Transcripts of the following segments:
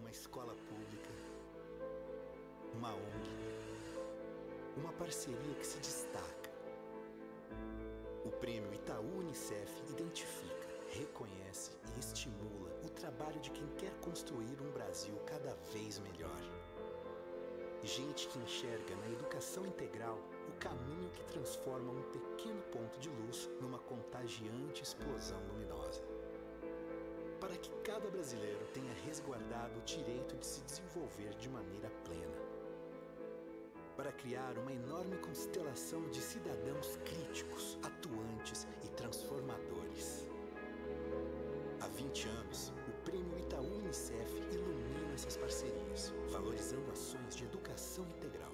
uma escola pública, uma ONG, uma parceria que se destaca. O Prêmio Itaú Unicef identifica, reconhece e estimula o trabalho de quem quer construir um Brasil cada vez melhor. Gente que enxerga na educação integral o caminho que transforma um pequeno ponto de luz numa contagiante explosão luminosa. Para que cada brasileiro tenha resguardado o direito de se desenvolver de maneira plena. Para criar uma enorme constelação de cidadãos críticos, atuantes e transformadores. Há 20 anos, o Prêmio Itaú Unicef ilumina essas parcerias, valorizando ações de educação integral.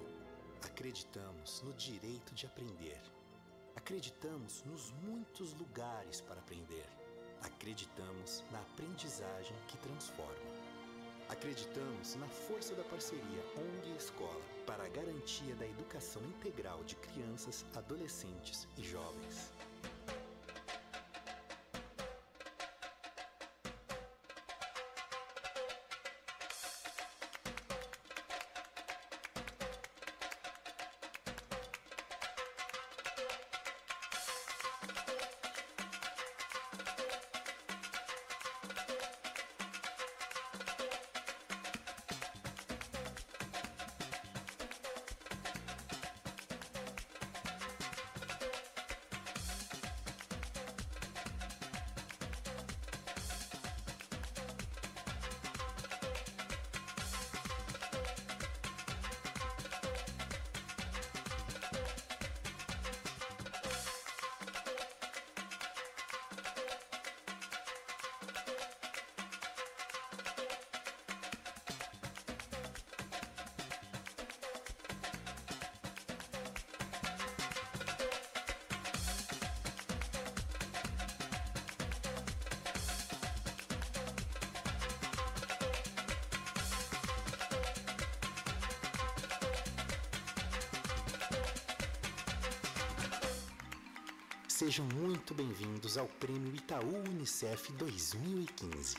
Acreditamos no direito de aprender. Acreditamos nos muitos lugares para aprender. Acreditamos na aprendizagem que transforma. Acreditamos na força da parceria ONG e Escola para a garantia da educação integral de crianças, adolescentes e jovens. Sejam muito bem-vindos ao Prêmio Itaú Unicef 2015.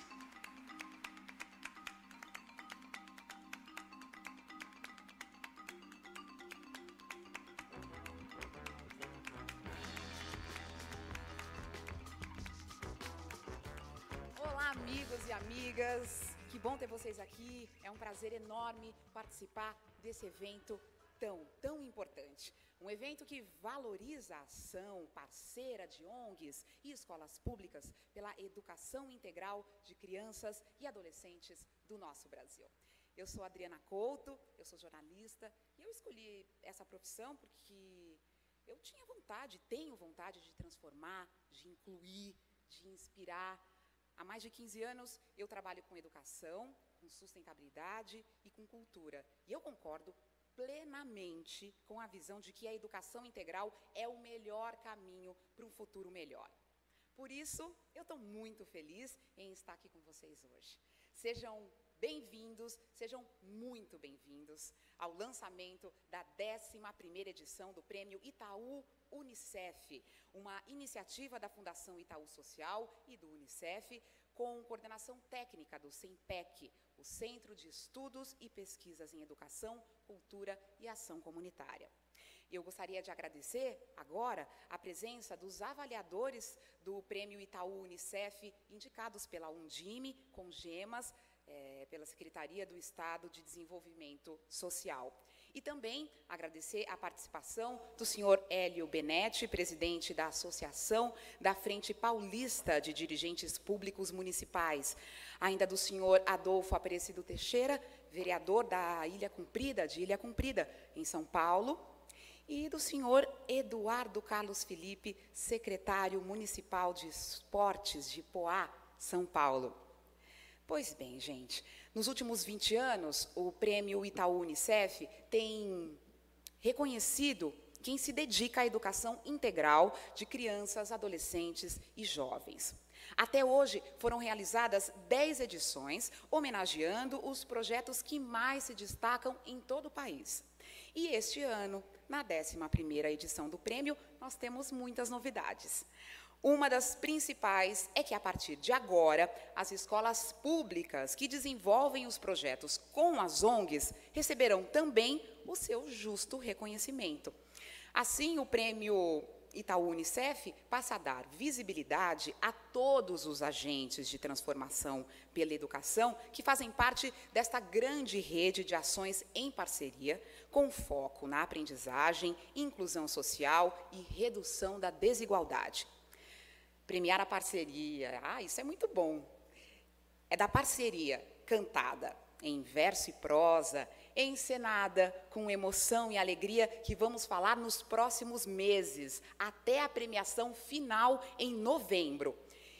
Olá, amigos e amigas. Que bom ter vocês aqui. É um prazer enorme participar desse evento tão importante. Um evento que valoriza a ação parceira de ONGs e escolas públicas pela educação integral de crianças e adolescentes do nosso Brasil. Eu sou Adriana Couto, eu sou jornalista e eu escolhi essa profissão porque eu tenho vontade de transformar, de incluir, de inspirar. Há mais de 15 anos eu trabalho com educação, com sustentabilidade e com cultura. E eu concordo plenamente com a visão de que a educação integral é o melhor caminho para um futuro melhor. Por isso, eu estou muito feliz em estar aqui com vocês hoje. Sejam bem-vindos, sejam muito bem-vindos ao lançamento da 11ª edição do Prêmio Itaú Unicef, uma iniciativa da Fundação Itaú Social e do Unicef, com coordenação técnica do CENPEC, o Centro de Estudos e Pesquisas em Educação, Cultura e Ação Comunitária. Eu gostaria de agradecer agora a presença dos avaliadores do Prêmio Itaú Unicef, indicados pela Undime, com gemas, pela Secretaria do Estado de Desenvolvimento Social. E também agradecer a participação do senhor Hélio Benetti, presidente da Associação da Frente Paulista de Dirigentes Públicos Municipais, ainda do senhor Adolfo Aparecido Teixeira, vereador da Ilha Cumprida, em São Paulo, e do senhor Eduardo Carlos Felipe, secretário municipal de Esportes de Poá, São Paulo. Pois bem, gente, nos últimos 20 anos, o Prêmio Itaú Unicef tem reconhecido quem se dedica à educação integral de crianças, adolescentes e jovens. Até hoje, foram realizadas 10 edições, homenageando os projetos que mais se destacam em todo o país. E este ano, na 11ª edição do prêmio, nós temos muitas novidades. Uma das principais é que, a partir de agora, as escolas públicas que desenvolvem os projetos com as ONGs receberão também o seu justo reconhecimento. Assim, o prêmio Itaú Unicef passa a dar visibilidade a todos os agentes de transformação pela educação que fazem parte desta grande rede de ações em parceria, com foco na aprendizagem, inclusão social e redução da desigualdade. Premiar a parceria, isso é muito bom. É da parceria cantada em verso e prosa, encenada com emoção e alegria, que vamos falar nos próximos meses, até a premiação final em novembro.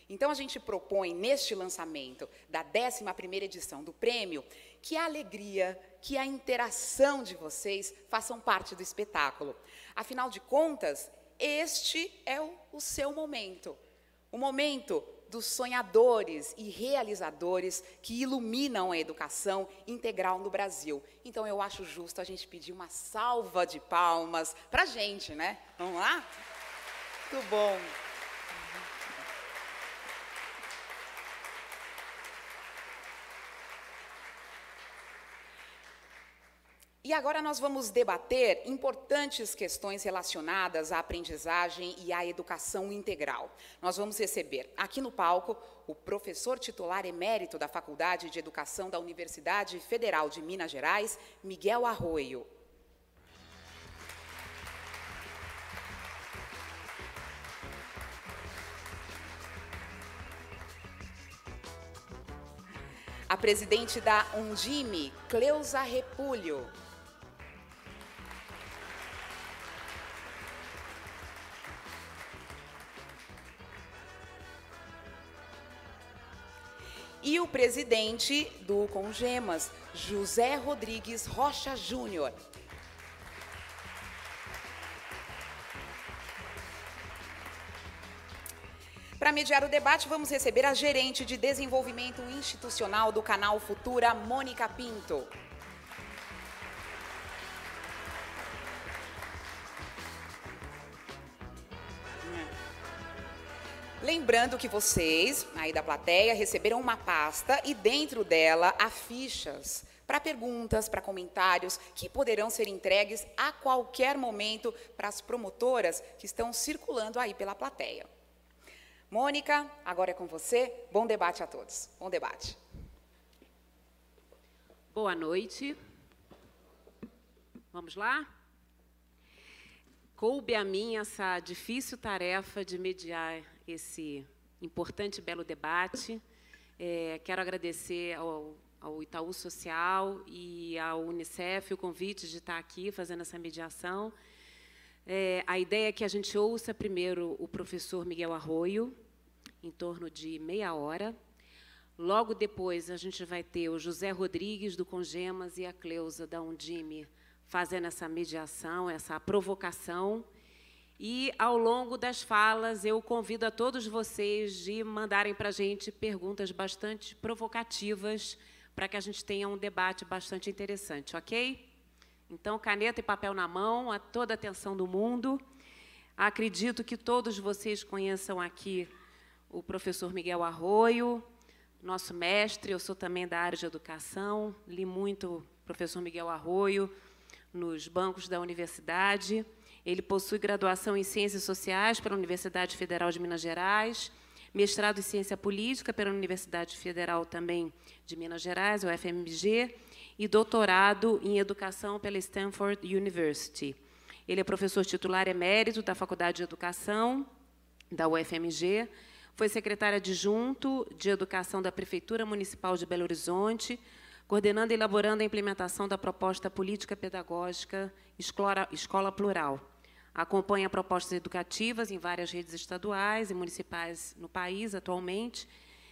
Então, a gente propõe, neste lançamento da 11ª edição do prêmio, que a alegria, que a interação de vocês façam parte do espetáculo. Afinal de contas, este é o seu momento. O momento dos sonhadores e realizadores que iluminam a educação integral no Brasil. Então, eu acho justo a gente pedir uma salva de palmas para a gente, né? Vamos lá? Muito bom. E agora nós vamos debater importantes questões relacionadas à aprendizagem e à educação integral. Nós vamos receber aqui no palco o professor titular emérito da Faculdade de Educação da Universidade Federal de Minas Gerais, Miguel Arroio. A presidente da Undime, Cleusa Repulho. E o presidente do Congemas, José Rodrigues Rocha Júnior. Para mediar o debate, vamos receber a gerente de desenvolvimento institucional do Canal Futura, Mônica Pinto. Lembrando que vocês, aí da plateia, receberam uma pasta e dentro dela há fichas para perguntas, para comentários, que poderão ser entregues a qualquer momento para as promotoras que estão circulando aí pela plateia. Mônica, agora é com você. Bom debate a todos. Bom debate. Boa noite. Vamos lá? Coube a mim essa difícil tarefa de mediar esse importante e belo debate. Quero agradecer ao Itaú Social e ao Unicef o convite de estar aqui fazendo essa mediação. A ideia é que a gente ouça primeiro o professor Miguel Arroio, em torno de meia hora. Logo depois, a gente vai ter o José Rodrigues, do Congemas, e a Cleusa, da Undime, fazendo essa mediação, essa provocação. E, ao longo das falas, eu convido a todos vocês de mandarem para a gente perguntas bastante provocativas, para que a gente tenha um debate bastante interessante, ok? Então, caneta e papel na mão, a toda a atenção do mundo. Acredito que todos vocês conheçam aqui o professor Miguel Arroio, nosso mestre. Eu sou também da área de educação, li muito o professor Miguel Arroio nos bancos da universidade. Ele possui graduação em Ciências Sociais pela Universidade Federal de Minas Gerais, mestrado em Ciência Política pela Universidade Federal também de Minas Gerais, UFMG, e doutorado em Educação pela Stanford University. Ele é professor titular emérito da Faculdade de Educação da UFMG, foi secretário adjunto de Educação da Prefeitura Municipal de Belo Horizonte, coordenando e elaborando a implementação da proposta política pedagógica Escola Plural. Acompanha propostas educativas em várias redes estaduais e municipais no país atualmente.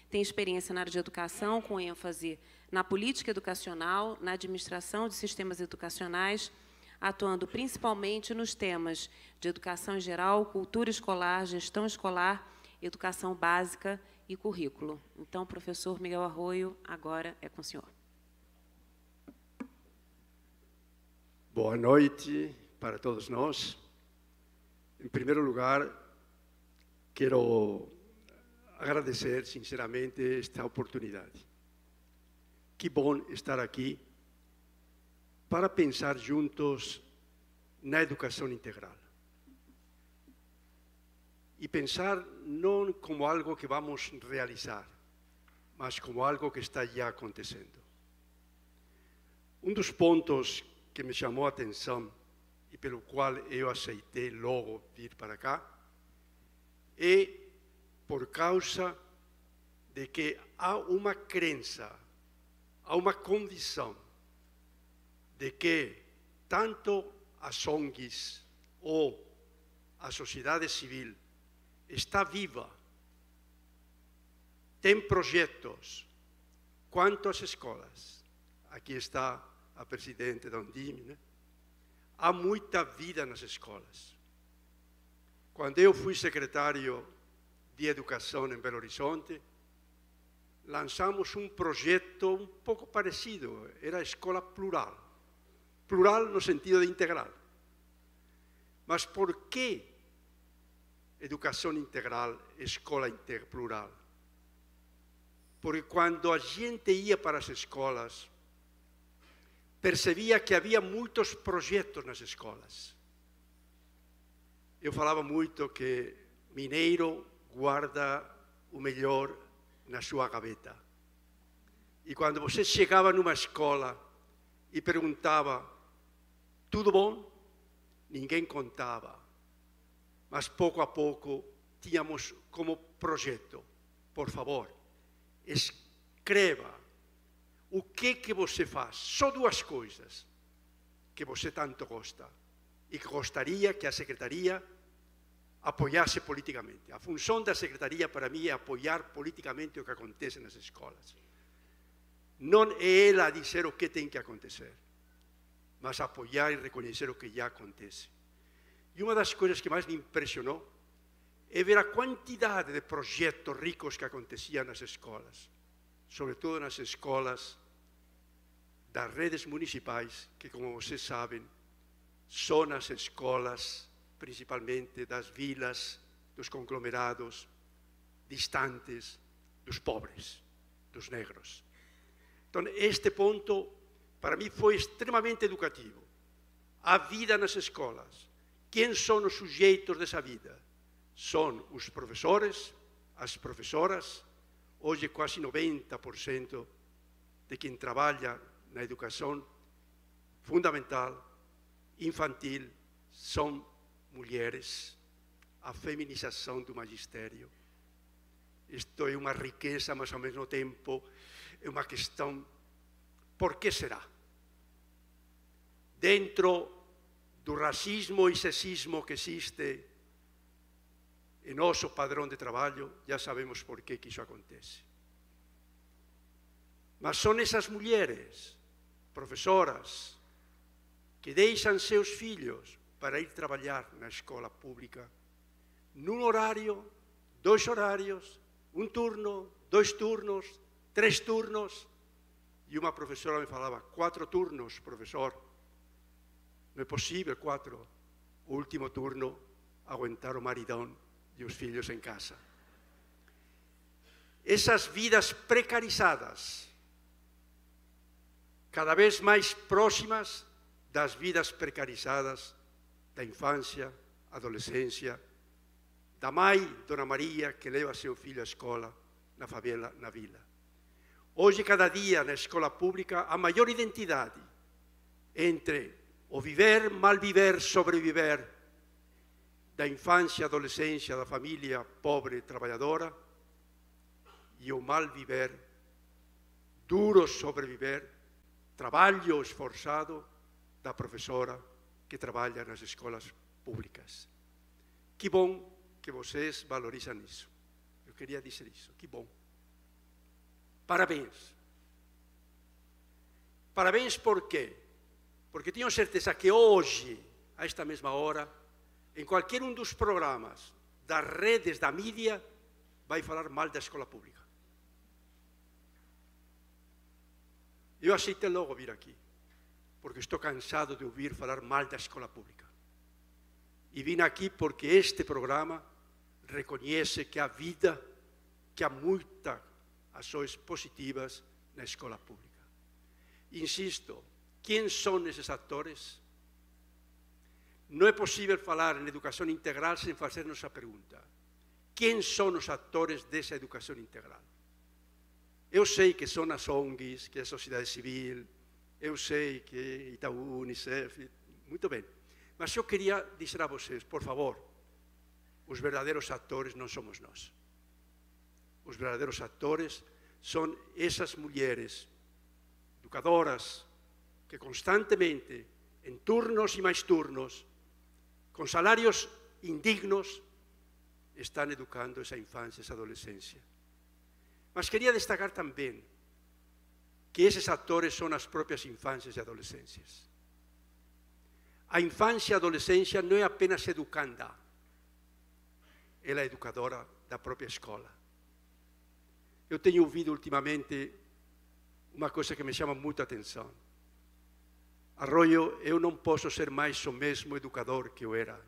Tem experiência na área de educação, com ênfase na política educacional, na administração de sistemas educacionais, atuando principalmente nos temas de educação em geral, cultura escolar, gestão escolar, educação básica e currículo. Então, professor Miguel Arroio, agora é com o senhor. Boa noite para todos nós. Em primeiro lugar, quero agradecer sinceramente esta oportunidade. Que bom estar aqui para pensar juntos na educação integral. E pensar não como algo que vamos realizar, mas como algo que está já acontecendo. Dos pontos que me chamou a atenção e pelo qual eu aceitei logo vir para cá é por causa de que há uma crença, há uma condição de que tanto as ONGs ou a sociedade civil está viva, tem projetos, quanto às escolas. Aqui está a presidente da Undime, né? Há muita vida nas escolas. Quando eu fui secretário de Educação em Belo Horizonte, lançamos um projeto um pouco parecido, era a escola plural. Plural no sentido de integral. Mas por que educação integral, escola plural? Porque quando a gente ia para as escolas, percebia que havia muitos projetos nas escolas. Eu falava muito que mineiro guarda o melhor na sua gaveta. E quando você chegava numa escola e perguntava, tudo bom? Ninguém contava. Mas pouco a pouco tínhamos como projeto, por favor, escreva o que você faz. Só duas coisas que você tanto gosta e que gostaria que a Secretaria apoiasse politicamente. A função da Secretaria, para mim, é apoiar politicamente o que acontece nas escolas. Não é ela dizer o que tem que acontecer, mas apoiar e reconhecer o que já acontece. E uma das coisas que mais me impressionou é ver a quantidade de projetos ricos que aconteciam nas escolas, sobretudo nas escolas das redes municipais, que, como vocês sabem, são as escolas, principalmente das vilas, dos conglomerados, distantes, dos pobres, dos negros. Então, este ponto, para mim, foi extremamente educativo. A vida nas escolas. Quem são os sujeitos dessa vida? São os professores, as professoras. Hoje, quase 90% de quem trabalha na educação fundamental, infantil, são mulheres. A feminização do magistério. Isto é uma riqueza, mas ao mesmo tempo é uma questão, por que será? Dentro do racismo e sexismo que existe em nosso padrão de trabalho, já sabemos por que isso acontece. Mas são essas mulheres, professoras, que deixam seus filhos para ir trabalhar na escola pública, num horário, 2 horários, 1 turno, 2 turnos, 3 turnos, e uma professora me falava, 4 turnos, professor. Não é possível 4. O último turno, aguentar o maridão e os filhos em casa. Essas vidas precarizadas, cada vez mais próximas das vidas precarizadas da infância, adolescência, da mãe, Dona Maria, que leva seu filho à escola, na favela, na vila. Hoje, cada dia, na escola pública, a maior identidade entre o viver, malviver, sobreviver da infância, adolescência, da família pobre, trabalhadora, e o malviver, duro sobreviver, trabalho esforçado da professora que trabalha nas escolas públicas. Que bom que vocês valorizam isso. Eu queria dizer isso, que bom. Parabéns. Parabéns por quê? Porque tenho certeza que hoje, a esta mesma hora, em qualquer dos programas das redes da mídia, vai falar mal da escola pública. Eu aceitei logo vir aqui, porque estou cansado de ouvir falar mal da escola pública. E vim aqui porque este programa reconhece que há vida, que há muitas ações positivas na escola pública. Insisto, quem são esses atores? Não é possível falar em educação integral sem fazer-nos a pergunta: quem são os atores dessa educação integral? Eu sei que são as ONGs, que é a sociedade civil, eu sei que Itaú, Unicef, muito bem. Mas eu queria dizer a vocês, por favor, os verdadeiros atores não somos nós. Os verdadeiros atores são essas mulheres educadoras que constantemente, em turnos e mais turnos, com salários indignos, estão educando essa infância, essa adolescência. Mas queria destacar também que esses atores são as próprias infâncias e adolescências. A infância e a adolescência não é apenas educanda, ela é educadora da própria escola. Eu tenho ouvido ultimamente uma coisa que me chama muita atenção. Arroyo, eu não posso ser mais o mesmo educador que eu era,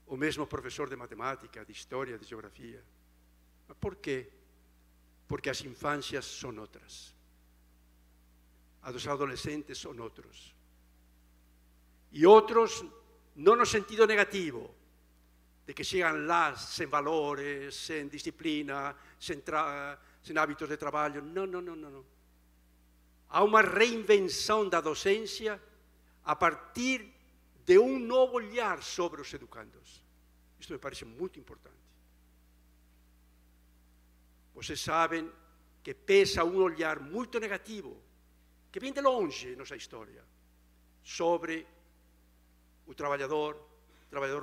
o mesmo professor de matemática, de história, de geografia. Mas por quê? Porque as infâncias são outras. Os adolescentes são outros. E outros, não no sentido negativo, de que chegam lá sem valores, sem disciplina, sem hábitos de trabalho. Não, não, não, não. Há uma reinvenção da docência a partir de um novo olhar sobre os educandos. Isto me parece muito importante. Vocês sabem que pesa um olhar muito negativo, que vem de longe em nossa história, sobre o trabalhador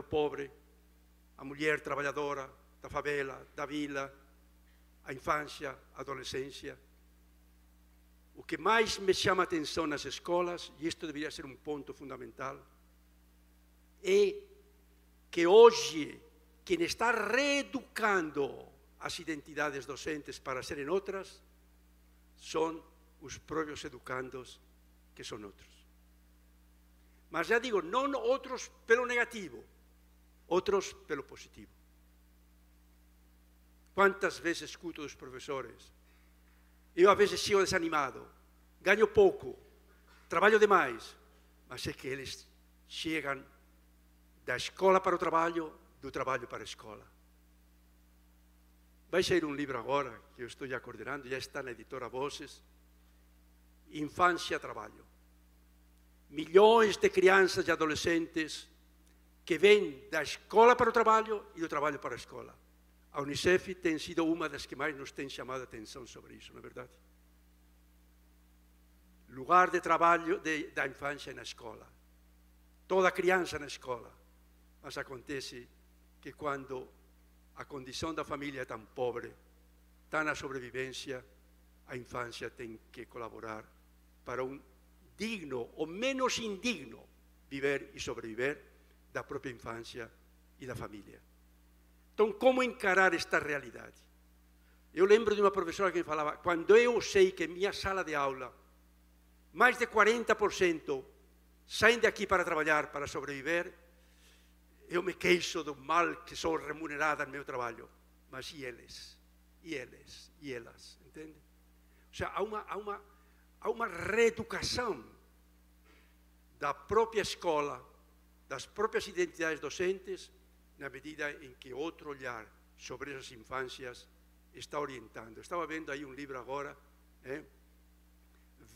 pobre, a mulher trabalhadora da favela, da vila, a infância, a adolescência. O que mais me chama a atenção nas escolas, e isto deveria ser um ponto fundamental, é que hoje quem está reeducando as identidades docentes para serem outras são os próprios educandos que são outros. Mas já digo, não outros pelo negativo, outros pelo positivo. Quantas vezes escuto dos professores: eu às vezes chego desanimado, ganho pouco, trabalho demais, mas é que eles chegam da escola para o trabalho, do trabalho para a escola. Vai sair um livro agora, que eu estou já coordenando, já está na editora Vozes, Infância-Trabalho. Milhões de crianças e adolescentes que vêm da escola para o trabalho e do trabalho para a escola. A Unicef tem sido uma das que mais nos tem chamado a atenção sobre isso, não é verdade? Lugar de trabalho da infância na escola. Toda criança na escola. Mas acontece que quando a condição da família é tão pobre, está na sobrevivência, a infância tem que colaborar para um digno ou menos indigno viver e sobreviver da própria infância e da família. Então, como encarar esta realidade? Eu lembro de uma professora que me falava: quando eu sei que em minha sala de aula mais de 40% saem daqui para trabalhar, para sobreviver, eu me queixo do mal que sou remunerada no meu trabalho. Mas e eles? E eles? E elas? Entende? Ou seja, há uma reeducação da própria escola, das próprias identidades docentes, na medida em que outro olhar sobre essas infâncias está orientando. Estava vendo aí um livro agora,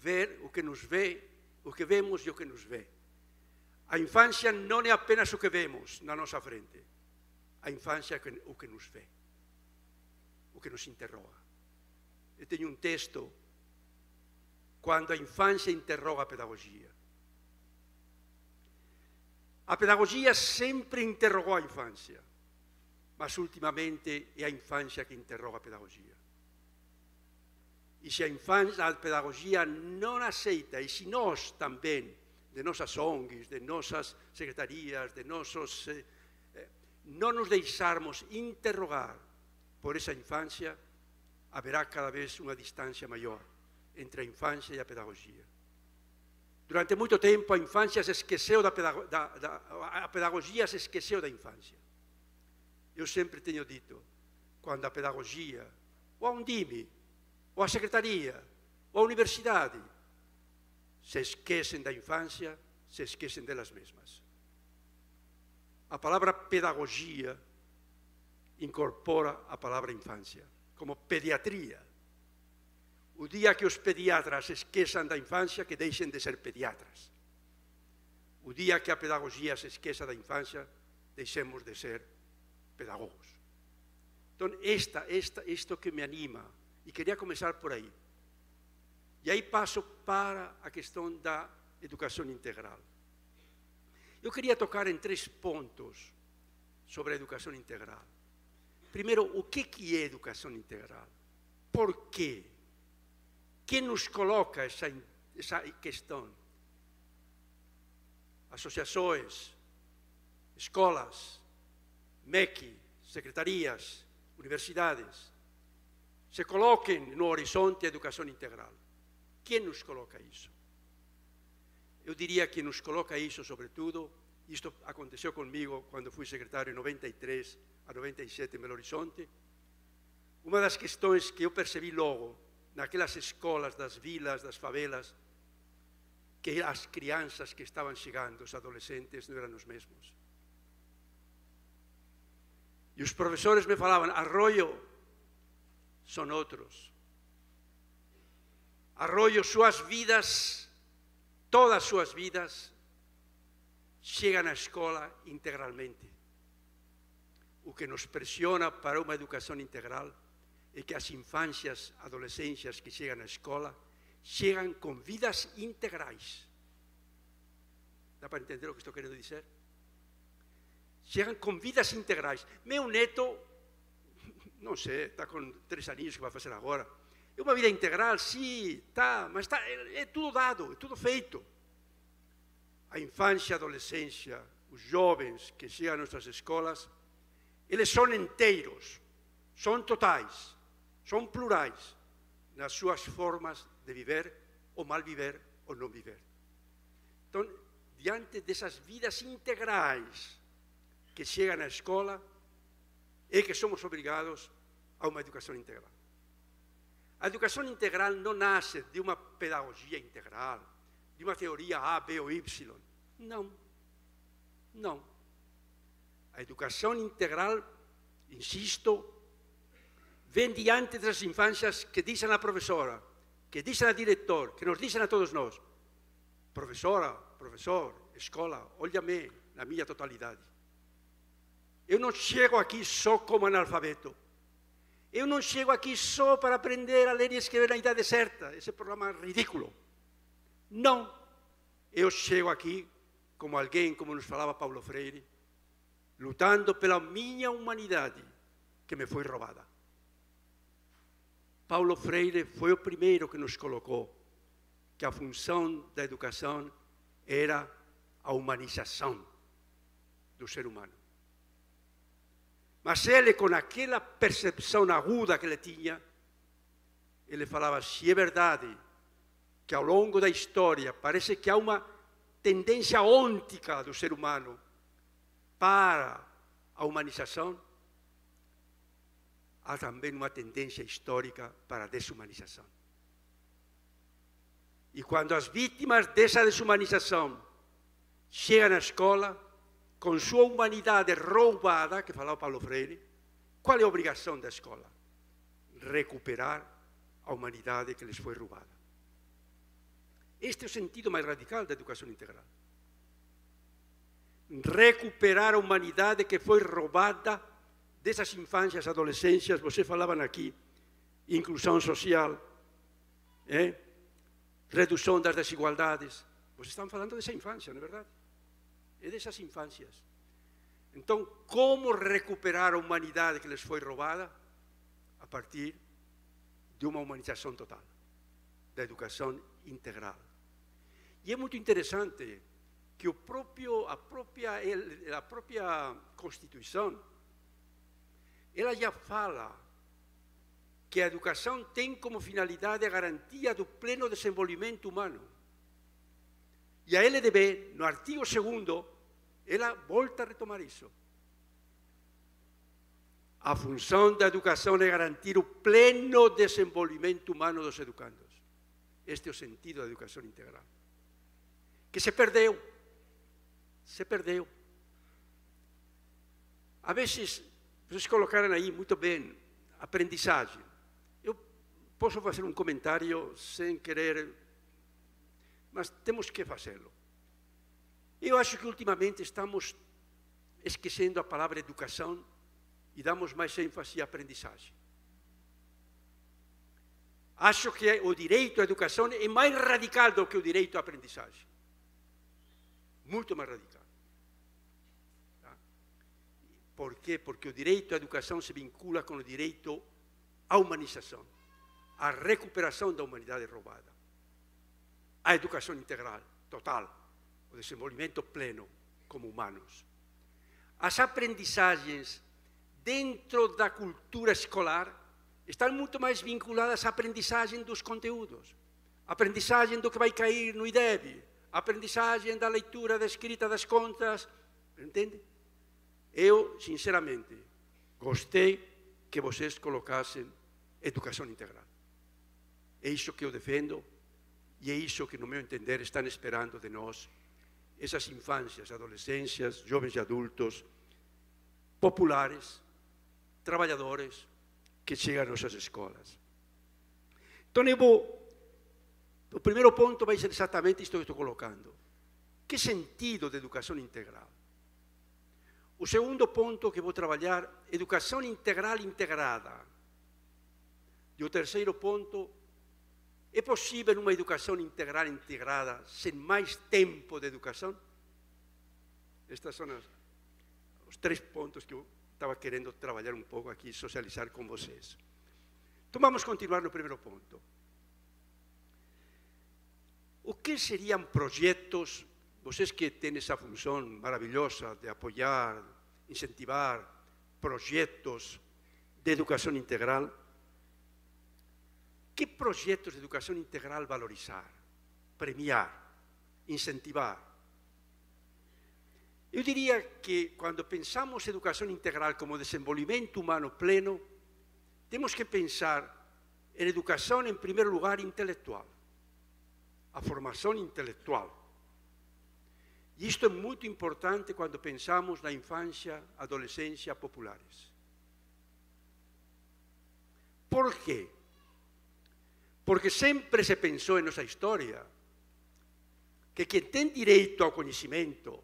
Ver o que nos vê, o que vemos e o que nos vê. A infância não é apenas o que vemos na nossa frente. A infância é o que nos vê, o que nos interroga. Eu tenho um texto, quando a infância interroga a pedagogia. A pedagogia sempre interrogou a infância, mas ultimamente é a infância que interroga a pedagogia. E se a pedagogia não aceita, e se nós também, de nossas ONGs, de nossas secretarias, de nossos... não nos deixarmos interrogar por essa infância, haverá cada vez uma distância maior entre a infância e a pedagogia. Durante muito tempo, a infância se esqueceu a pedagogia se esqueceu da infância. Eu sempre tenho dito, quando a pedagogia, ou a Undime, ou a secretaria, ou a universidade, se esquecem da infância, se esquecem delas mesmas. A palavra pedagogia incorpora a palavra infância, como pediatria. O dia que os pediatras esqueçam da infância, que deixem de ser pediatras. O dia que a pedagogia se esqueça da infância, deixemos de ser pedagogos. Então, isto que me anima, e queria começar por aí. E aí passo para a questão da educação integral. Eu queria tocar em 3 pontos sobre a educação integral. Primeiro, o que é educação integral? Por quê? Quem nos coloca essa questão? Associações, escolas, MEC, secretarias, universidades, se coloquem no horizonte a educação integral. Quem nos coloca isso? Eu diria que nos coloca isso, sobretudo, isto aconteceu comigo quando fui secretário em 93 a 97 em Belo Horizonte. Uma das questões que eu percebi logo, naquelas escolas das vilas, das favelas, que as crianças que estavam chegando, os adolescentes, não eram os mesmos. E os professores me falavam, Arroyo, são outros. Arroyo, suas vidas, todas suas vidas, chegam à escola integralmente. O que nos pressiona para uma educação integral é que as infâncias, adolescências que chegam à escola, chegam com vidas integrais. Dá para entender o que estou querendo dizer? Chegam com vidas integrais. Meu neto, não sei, está com 3 aninhos que vai fazer agora. É uma vida integral, sim, tá, mas é tudo dado, é tudo feito. A infância, a adolescência, os jovens que chegam às nossas escolas, eles são inteiros, são totais, são plurais nas suas formas de viver, ou mal viver, ou não viver. Então, diante dessas vidas integrais que chegam à escola, é que somos obrigados a uma educação integral. A educação integral não nasce de uma pedagogia integral, de uma teoria A, B ou Y. Não. Não. A educação integral, insisto, vem diante das infâncias que dizem à professora, que dizem ao diretor, que nos dizem a todos nós, professora, professor, escola, olha-me na minha totalidade. Eu não chego aqui só como analfabeto. Eu não chego aqui só para aprender a ler e escrever na idade certa, esse programa ridículo. Não. Eu chego aqui como alguém, como nos falava Paulo Freire, lutando pela minha humanidade, que me foi roubada. Paulo Freire foi o primeiro que nos colocou que a função da educação era a humanização do ser humano. Mas ele, com aquela percepção aguda que ele tinha, ele falava, se é verdade que ao longo da história parece que há uma tendência ôntica do ser humano para a humanização, há também uma tendência histórica para a desumanização. E quando as vítimas dessa desumanização chegam à escola, com sua humanidade roubada, que falava Paulo Freire, qual é a obrigação da escola? Recuperar a humanidade que lhes foi roubada. Este é o sentido mais radical da educação integral. Recuperar a humanidade que foi roubada dessas infâncias, adolescências, vocês falavam aqui, inclusão social, redução das desigualdades. Vocês estão falando dessa infância, não é verdade? É dessas infâncias. Então, como recuperar a humanidade que lhes foi roubada? A partir de uma humanização total, da educação integral. E é muito interessante que a própria Constituição, ela já fala que a educação tem como finalidade a garantia do pleno desenvolvimento humano. E a LDB, no artigo 2º, ela volta a retomar isso. A função da educação é garantir o pleno desenvolvimento humano dos educandos. Este é o sentido da educação integral. Que se perdeu. Se perdeu. A vezes, vocês colocaram aí muito bem, aprendizagem. Eu posso fazer um comentário sem querer, mas temos que fazê-lo. Eu acho que ultimamente estamos esquecendo a palavra educação e damos mais ênfase à aprendizagem. Acho que o direito à educação é mais radical do que o direito à aprendizagem. Muito mais radical. Tá? Por quê? Porque o direito à educação se vincula com o direito à humanização, à recuperação da humanidade roubada, à educação integral, total, o desenvolvimento pleno como humanos. As aprendizagens dentro da cultura escolar estão muito mais vinculadas à aprendizagem dos conteúdos, aprendizagem do que vai cair no IDEB, aprendizagem da leitura, da escrita, das contas, entende? Eu, sinceramente, gostei que vocês colocassem educação integral. É isso que eu defendo e é isso que, no meu entender, estão esperando de nós essas infâncias, adolescências, jovens e adultos, populares, trabalhadores, que chegam às nossas escolas. Então, o primeiro ponto vai ser exatamente isto que estou colocando. Que sentido de educação integral? O segundo ponto que vou trabalhar, educação integral integrada. E o terceiro ponto, é possível uma educação integral integrada sem mais tempo de educação? Estes são os 3 pontos que eu estava querendo trabalhar um pouco aqui, socializar com vocês. Então vamos continuar no primeiro ponto. O que seriam projetos, vocês que têm essa função maravilhosa de apoiar, incentivar projetos de educação integral, que projetos de educação integral valorizar, premiar, incentivar? Eu diria que quando pensamos em educação integral como desenvolvimento humano pleno, temos que pensar em educação, em primeiro lugar, intelectual, a formação intelectual. E isto é muito importante quando pensamos na infância, adolescência populares. Por quê? Porque sempre se pensou em nossa história que quem tem direito ao conhecimento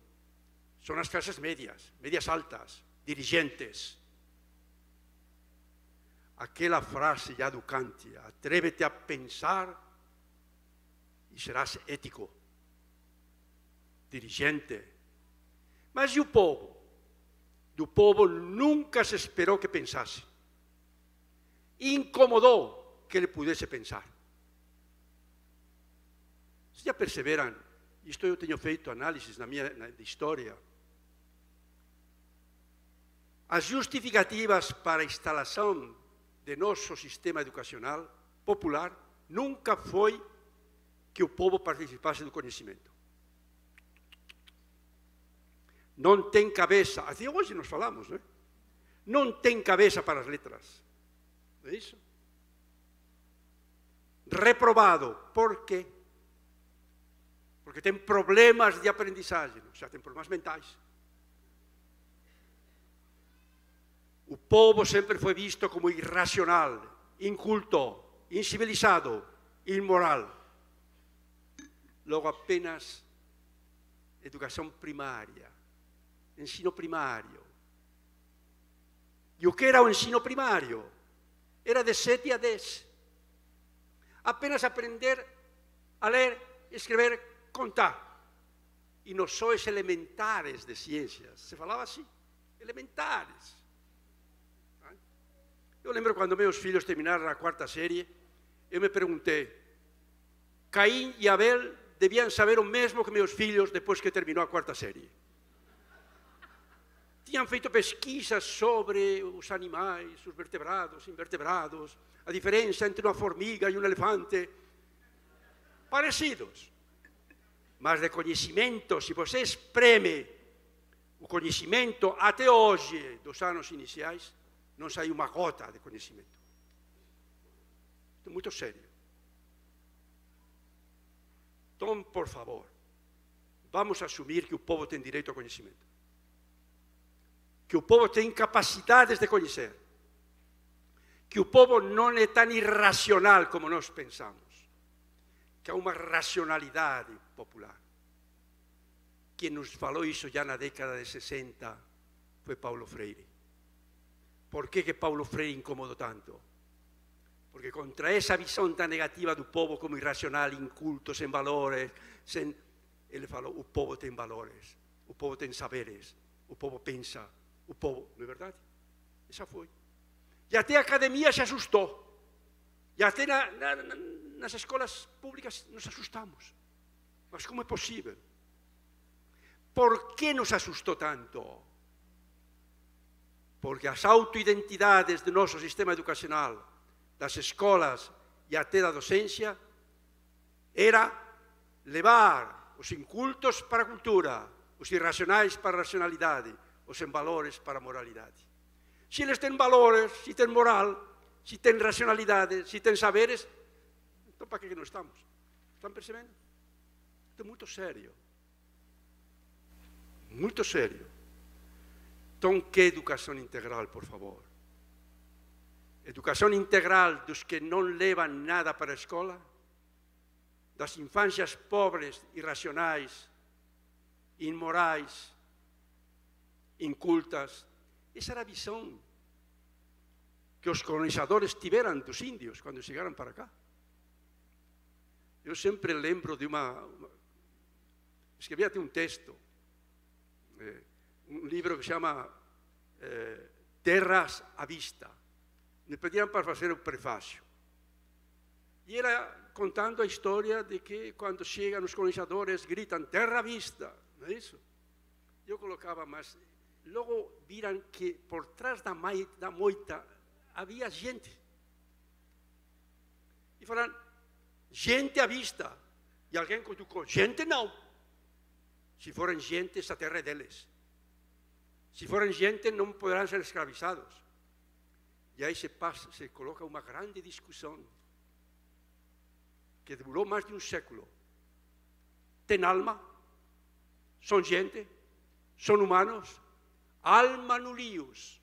são as classes médias, médias altas, dirigentes. Aquela frase já do Kant, atreve-te a pensar e serás ético, dirigente. Mas e o povo? Do povo nunca se esperou que pensasse. Incomodou que ele pudesse pensar. Vocês já perceberam? Isto eu tenho feito análises na minha história. As justificativas para a instalação de nosso sistema educacional popular nunca foi que o povo participasse do conhecimento. Não tem cabeça, até hoje nós falamos, não é? Não tem cabeça para as letras. Não é isso? Reprovado. Por quê? Porque tem problemas de aprendizagem, ou seja, tem problemas mentais. O povo sempre foi visto como irracional, inculto, incivilizado, imoral. Logo, apenas educação primária, ensino primário. E o que era o ensino primário? Era de 7 a 10. Apenas aprender a ler, escrever, contar. E nos sóis elementares de ciências. Se falava assim, elementares. Eu lembro quando meus filhos terminaram a 4ª série, eu me perguntei, Caim e Abel deviam saber o mesmo que meus filhos depois que terminou a 4ª série. Tinham feito pesquisas sobre os animais, os vertebrados, invertebrados, a diferença entre uma formiga e um elefante. Parecidos. Mas de conhecimento, se você espreme o conhecimento até hoje dos anos iniciais, não sai uma gota de conhecimento. Isto é muito sério. Então, por favor, vamos assumir que o povo tem direito ao conhecimento. Que o povo tem capacidades de conhecer. Que o povo não é tão irracional como nós pensamos. Que há uma racionalidade popular. Quem nos falou isso já na década de 60 foi Paulo Freire. Por que Paulo Freire incomodou tanto? Porque contra essa visão tão negativa do povo como irracional, inculto, sem valores, ele falou, o povo tem valores, o povo tem saberes, o povo pensa, o povo... Não é verdade? Essa foi. E até a academia se assustou. E até nas escolas públicas nos assustamos. Mas como é possível? Por que nos assustou tanto? Porque as autoidentidades do nosso sistema educacional, das escolas e até da docência, era levar os incultos para a cultura, os irracionais para a racionalidade, os sem valores para a moralidade. Se eles têm valores, se têm moral, se têm racionalidade, se têm saberes, então para que não estamos? Estão percebendo? Isto é muito sério. Muito sério. Então, que educação integral, por favor? Educação integral dos que não levam nada para a escola? Das infâncias pobres, irracionais, imorais, incultas? Essa era a visão que os colonizadores tiveram dos índios quando chegaram para cá. Eu sempre lembro de escrevi até um texto, um livro que se chama Terras à Vista. Me pediram para fazer o prefácio. E era contando a história de que quando chegam os colonizadores gritam terra à vista, não é isso? Eu colocava, mas logo viram que por trás da moita havia gente. E falaram, gente à vista. E alguém cutucou, gente não. Se forem gente, essa terra é deles. Se forem gente, não poderão ser escravizados. E aí se coloca uma grande discussão que durou mais de um século. Tem alma? São gente? São humanos? Alma nulius,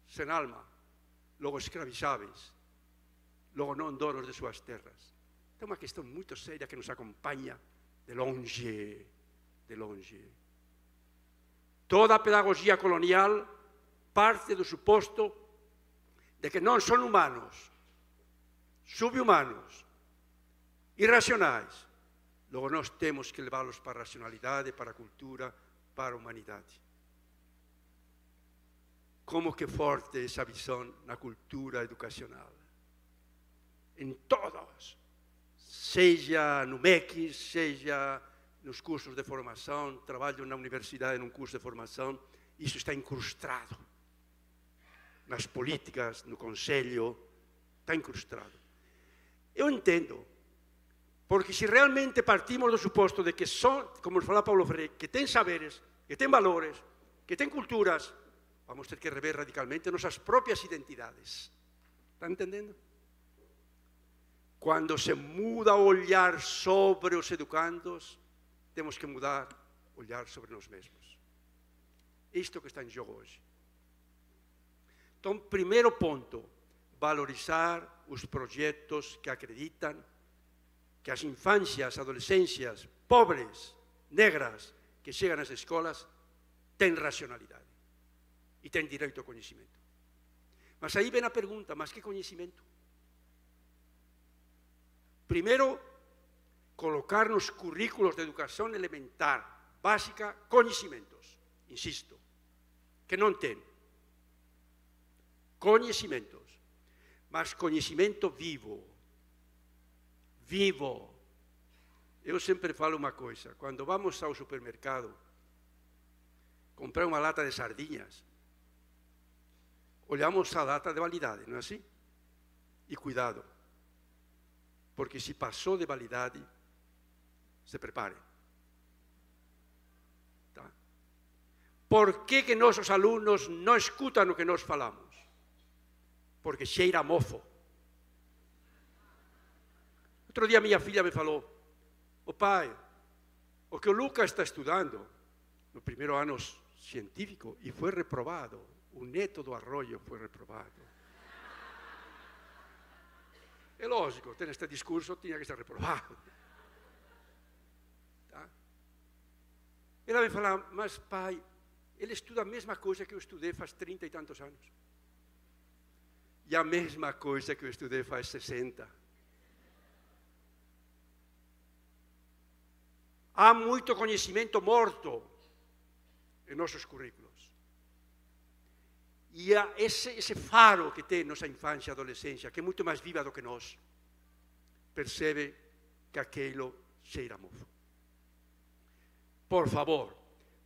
sem alma, logo escravizáveis, logo não donos de suas terras. É uma questão muito séria que nos acompanha de longe, de longe. Toda a pedagogia colonial parte do suposto de que não são humanos, subhumanos, irracionais. Logo nós temos que levá-los para a racionalidade, para a cultura, para a humanidade. Como que forte essa visão na cultura educacional. Em todos, seja no MEC, seja nos cursos de formação, trabalho na universidade num curso de formação, isso está incrustado. Nas políticas, no conselho, está incrustado. Eu entendo, porque se realmente partimos do suposto de que são, como fala Paulo Freire, que tem saberes, que tem valores, que tem culturas, vamos ter que rever radicalmente nossas próprias identidades. Está entendendo? Quando se muda o olhar sobre os educandos, temos que mudar o olhar sobre nós mesmos. Isto que está em jogo hoje. Então, primeiro ponto, valorizar os projetos que acreditam que as infâncias, adolescências pobres, negras, que chegam às escolas, têm racionalidade e têm direito ao conhecimento. Mas aí vem a pergunta, mas que conhecimento? Primeiro, colocar nos currículos de educação elementar, básica, conhecimentos. Insisto, que não tem. Conhecimentos, mas conhecimento vivo. Vivo. Eu sempre falo uma coisa, quando vamos ao supermercado, comprar uma lata de sardinhas, olhamos a data de validade, não é assim? E cuidado, porque se passou de validade, se prepare. Tá? Por que nossos alunos não escutam o que nós falamos? porque cheira a mofo. Outro dia minha filha me falou, ô pai, o que o Lucas está estudando no primeiro ano científico e foi reprovado, o neto do Arroyo foi reprovado. É lógico, tem este discurso, tinha que ser reprovado. Tá? Ela me fala, mas pai, ele estuda a mesma coisa que eu estudei faz 30 e tantos anos. E a mesma coisa que eu estudei faz 60. Há muito conhecimento morto em nossos currículos. E há esse faro que tem nossa infância e adolescência, que é muito mais viva do que nós, percebe que aquilo cheira a mofo. Por favor,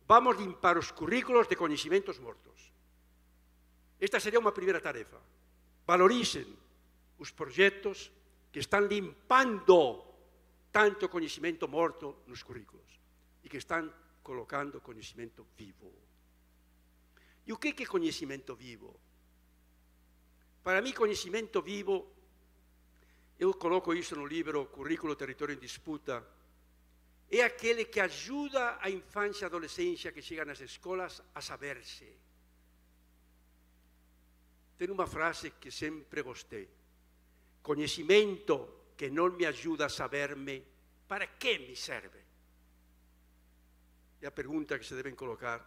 vamos limpar os currículos de conhecimentos mortos. Esta seria uma primeira tarefa. Valorizem os projetos que estão limpando tanto conhecimento morto nos currículos e que estão colocando conhecimento vivo. E o que é conhecimento vivo? Para mim, conhecimento vivo, eu coloco isso no livro Currículo Território em Disputa, é aquele que ajuda a infância e a adolescência que chega nas escolas a saber-se. Tem uma frase que sempre gostei. Conhecimento que não me ajuda a saber-me, para que me serve? É a pergunta que se devem colocar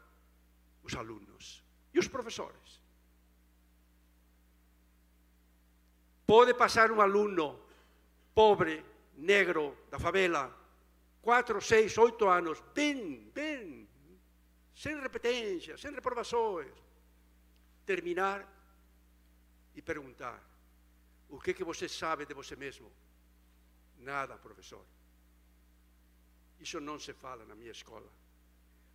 os alunos e os professores. Pode passar um aluno pobre, negro, da favela, 4, 6, 8 anos, bem, sem repetência, sem reprovações, terminar e perguntar, o que você sabe de você mesmo? Nada, professor. Isso não se fala na minha escola.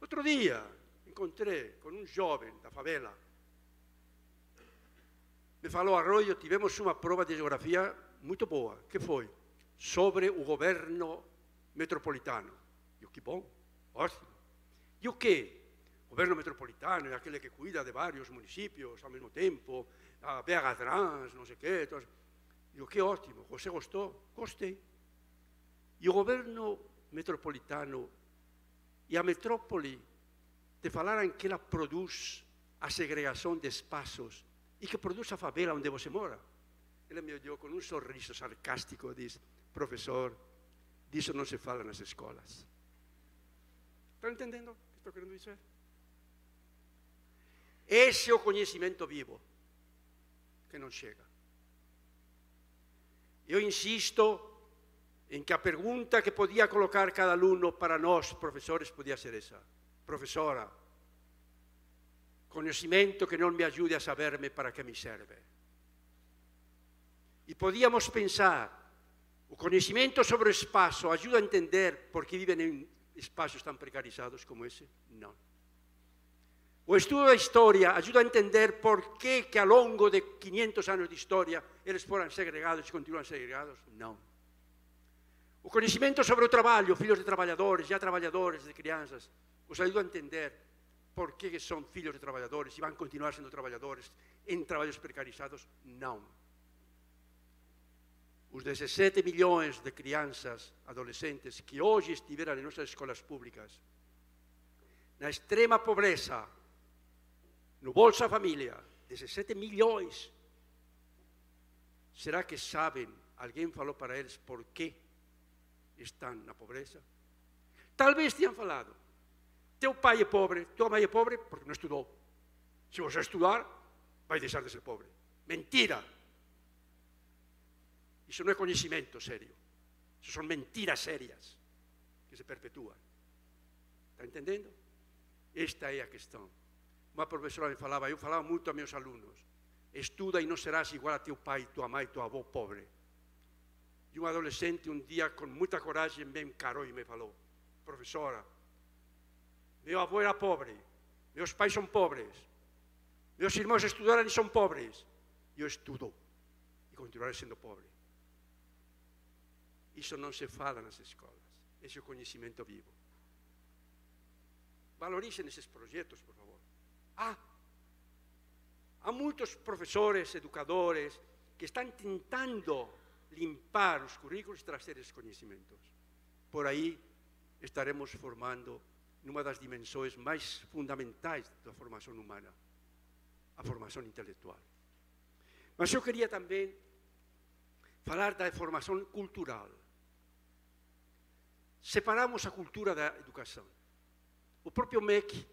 Outro dia, encontrei com um jovem da favela. Me falou, Arroyo, tivemos uma prova de geografia muito boa. Que foi? Sobre o governo metropolitano. Eu, que bom, ótimo. E o quê? O governo metropolitano é aquele que cuida de vários municípios ao mesmo tempo, a BH Trans, não sei o quê. E o que ótimo, você gostou? Gostei. E o governo metropolitano e a metrópole te falaram que ela produz a segregação de espaços e que produz a favela onde você mora. Ele me olhou com um sorriso sarcástico e disse, professor, disso não se fala nas escolas. Estão entendendo o que estou querendo dizer? Esse é o conhecimento vivo que não chega. Eu insisto em que a pergunta que podia colocar cada aluno para nós, professores, podia ser essa. Professora, conhecimento que não me ajude a saber-me para que me serve. E podíamos pensar, o conhecimento sobre o espaço ajuda a entender por que vivem em espaços tão precarizados como esse? Não. O estudo da história ajuda a entender por que ao longo de 500 anos de história eles foram segregados e continuam segregados? Não. O conhecimento sobre o trabalho, filhos de trabalhadores, já trabalhadores, de crianças, os ajuda a entender por que são filhos de trabalhadores e vão continuar sendo trabalhadores em trabalhos precarizados? Não. Os 17 milhões de crianças, adolescentes, que hoje estiveram em nossas escolas públicas, na extrema pobreza, no Bolsa Família, 17 milhões, será que sabem, alguém falou para eles por que estão na pobreza? Talvez tenham falado, teu pai é pobre, tua mãe é pobre porque não estudou. Se você estudar, vai deixar de ser pobre. Mentira! Isso não é conhecimento sério. Isso são mentiras sérias que se perpetuam. Está entendendo? Esta é a questão. Uma professora me falava, eu falava muito a meus alunos, estuda e não serás igual a teu pai, tua mãe, tua avó pobre. E um adolescente um dia com muita coragem me encarou e me falou, professora, meu avô era pobre, meus pais são pobres, meus irmãos estudaram e são pobres. E eu estudo e continuarei sendo pobre. Isso não se fala nas escolas. Esse é o conhecimento vivo. Valorizem esses projetos, por favor. Há muitos professores, educadores, que estão tentando limpar os currículos e trazer esses conhecimentos. Por aí estaremos formando numa das dimensões mais fundamentais da formação humana, a formação intelectual. Mas eu queria também falar da formação cultural. Separamos a cultura da educação. O próprio MEC,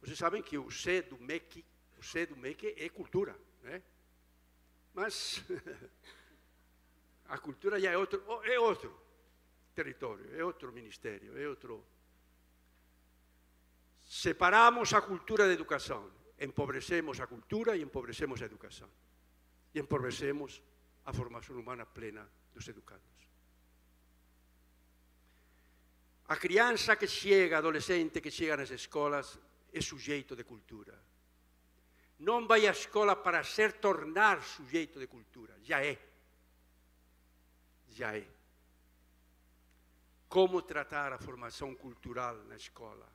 vocês sabem que o C do MEC é cultura, né? Mas a cultura já é outro território, é outro ministério, é outro. Separamos a cultura da educação, empobrecemos a cultura e empobrecemos a educação. E empobrecemos a formação humana plena dos educandos. A criança que chega, adolescente que chega nas escolas, é sujeito de cultura. Não vai à escola para tornar sujeito de cultura, já é. Já é. Como tratar a formação cultural na escola?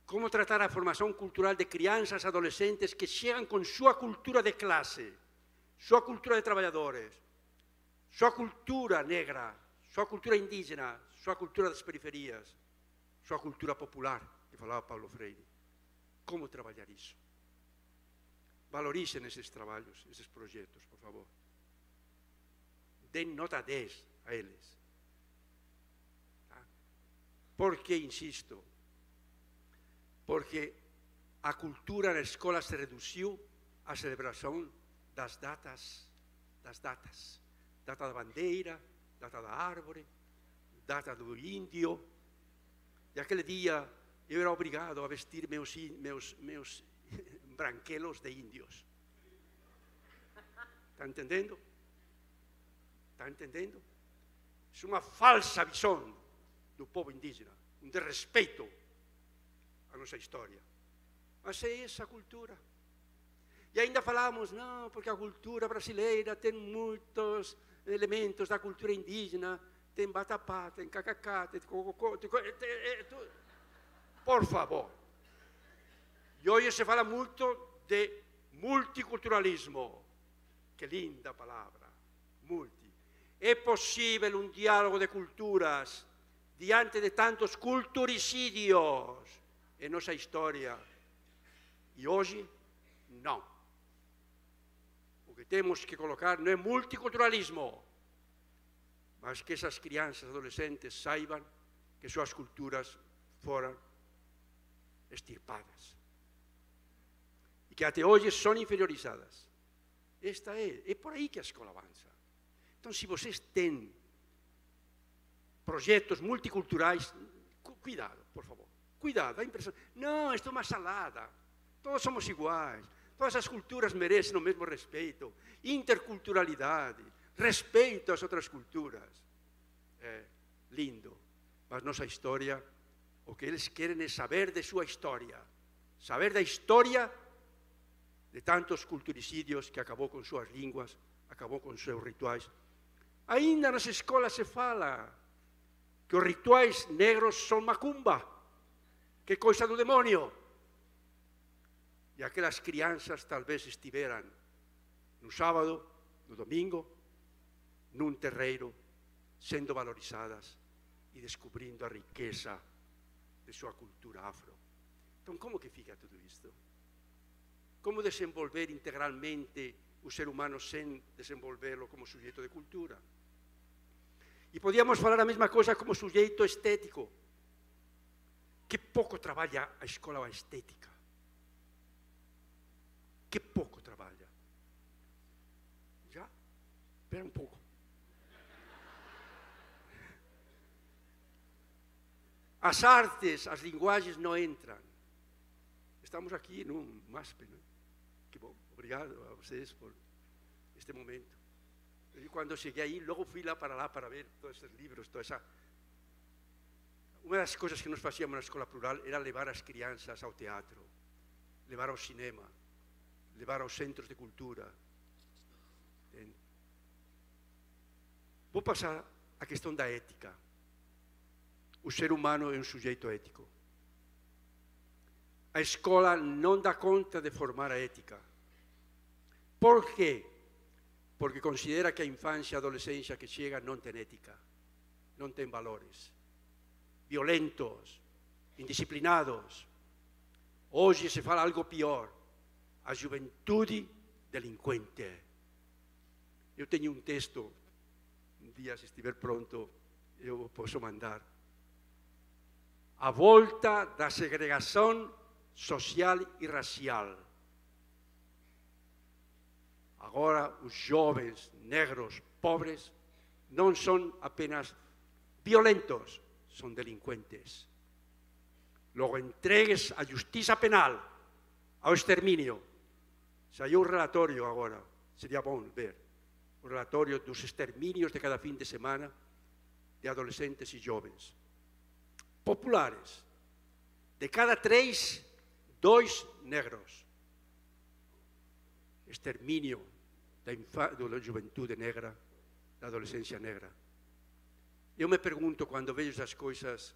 Como tratar a formação cultural de crianças e adolescentes que chegam com sua cultura de classe, sua cultura de trabalhadores, sua cultura negra, sua cultura indígena, sua cultura das periferias, sua cultura popular, que falava Paulo Freire. Como trabalhar isso? Valorizem esses trabalhos, esses projetos, por favor. Deem nota 10 a eles. Por que insisto? Porque a cultura na escola se reduziu à celebração das datas. Data da bandeira, data da árvore, data do índio. E aquele dia eu era obrigado a vestir meus branquelos de índios. Está entendendo? Está entendendo? É uma falsa visão do povo indígena, um desrespeito à nossa história. Mas é essa a cultura. E ainda falamos, não, porque a cultura brasileira tem muitos elementos da cultura indígena, tem vatapá, tem cacacá, tem cococó, por favor. E hoje se fala muito de multiculturalismo. Que linda palavra, multi. É possível um diálogo de culturas diante de tantos culturicídios em nossa história. E hoje, não. O que temos que colocar não é multiculturalismo, mas que essas crianças e adolescentes saibam que suas culturas foram extirpadas e que até hoje são inferiorizadas. É por aí que a escola avança. Então, se vocês têm projetos multiculturais, cuidado, por favor. Cuidado, a impressão. Não, isto é uma salada. Todos somos iguais. Todas as culturas merecem o mesmo respeito. Interculturalidade, respeito às outras culturas. É lindo. Mas nossa história, o que eles querem é saber de sua história. Saber da história de tantos culturicídios que acabou com suas línguas, acabou com seus rituais. Ainda nas escolas se fala que os rituais negros são macumba, que coisa do demônio. E aquelas crianças talvez estiveram no sábado, no domingo, num terreiro, sendo valorizadas e descobrindo a riqueza de sua cultura afro. Então, como que fica tudo isto? Como desenvolver integralmente o ser humano sem desenvolvê-lo como sujeito de cultura? E podíamos falar a mesma coisa como sujeito estético. Que pouco trabalha a escola a estética. Que pouco trabalha. Já? Espera um pouco. As artes, as linguagens não entram. Estamos aqui num MASP, né? Que bom, obrigado a vocês por este momento. Eu, quando cheguei aí, logo fui lá para ver todos esses livros, toda essa... Uma das coisas que nós fazíamos na escola plural era levar as crianças ao teatro, levar ao cinema, levar aos centros de cultura. Vou passar à questão da ética. O ser humano é um sujeito ético. A escola não dá conta de formar a ética. Por quê? Porque considera que a infância e a adolescência que chega não tem ética, não tem valores, violentos, indisciplinados. Hoje se fala algo pior, a juventude delinquente. Eu tenho um texto, um dia, se estiver pronto, eu posso mandar. A volta da segregação social e racial. Agora, os jovens negros pobres não são apenas violentos, são delinquentes. Logo, entregues à justiça penal, ao extermínio. Saiu um relatório agora, seria bom ver, o relatório dos extermínios de cada fim de semana de adolescentes e jovens. Populares. De cada 3, 2 negros. Extermínio da juventude negra, da adolescência negra. Eu me pergunto, quando vejo essas coisas,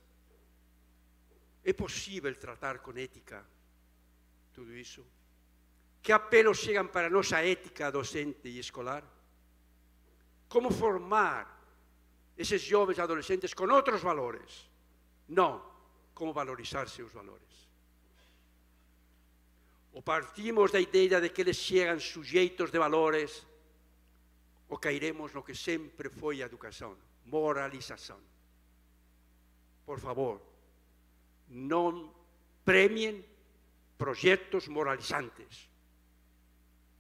é possível tratar com ética tudo isso? Que apelos chegam para a nossa ética docente e escolar? Como formar esses jovens adolescentes com outros valores? Não, como valorizar seus valores. Ou partimos da ideia de que eles chegam sujeitos de valores, ou cairemos no que sempre foi a educação, moralização. Por favor, não premiem projetos moralizantes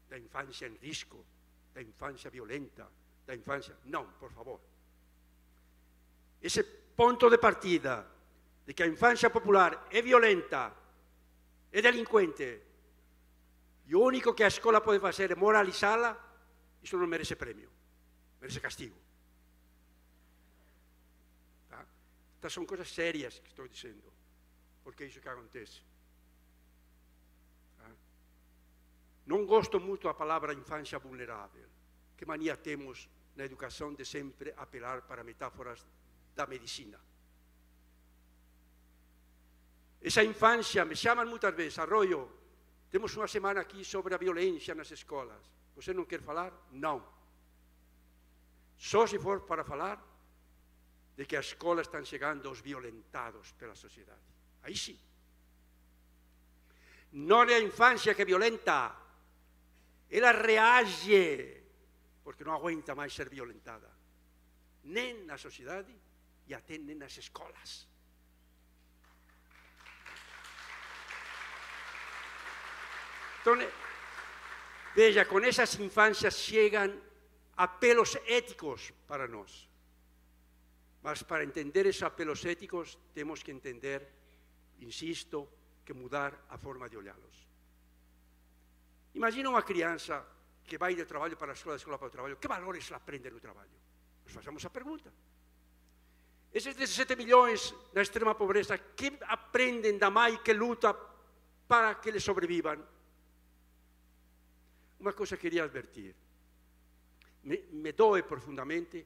da infância em risco, da infância violenta, da infância... Não, por favor. Esse ponto de partida de que a infância popular é violenta, é delinquente, e o único que a escola pode fazer é moralizá-la, isso não merece prêmio, merece castigo. Tá? Estas são coisas sérias que estou dizendo, porque é isso que acontece. Tá? Não gosto muito da palavra infância vulnerável. Que mania temos na educação de sempre apelar para metáforas da medicina. Essa infância, me chamam muitas vezes, Arroyo, temos uma semana aqui sobre a violência nas escolas. Você não quer falar? Não. Só se for para falar de que as escolas estão chegando aos violentados pela sociedade. Aí sim. Não é a infância que é violenta. Ela reage, porque não aguenta mais ser violentada. Nem na sociedade e até nem nas escolas. Então, veja, com essas infâncias chegam apelos éticos para nós. Mas para entender esses apelos éticos, temos que entender, insisto, que mudar a forma de olhá-los. Imagina uma criança que vai do trabalho para a escola, da escola para o trabalho. Que valores ela aprende no trabalho? Nos fazemos a pergunta. Esses 17 milhões na extrema pobreza, que aprendem da mãe que luta para que eles sobrevivam? Uma coisa queria advertir. Me doe profundamente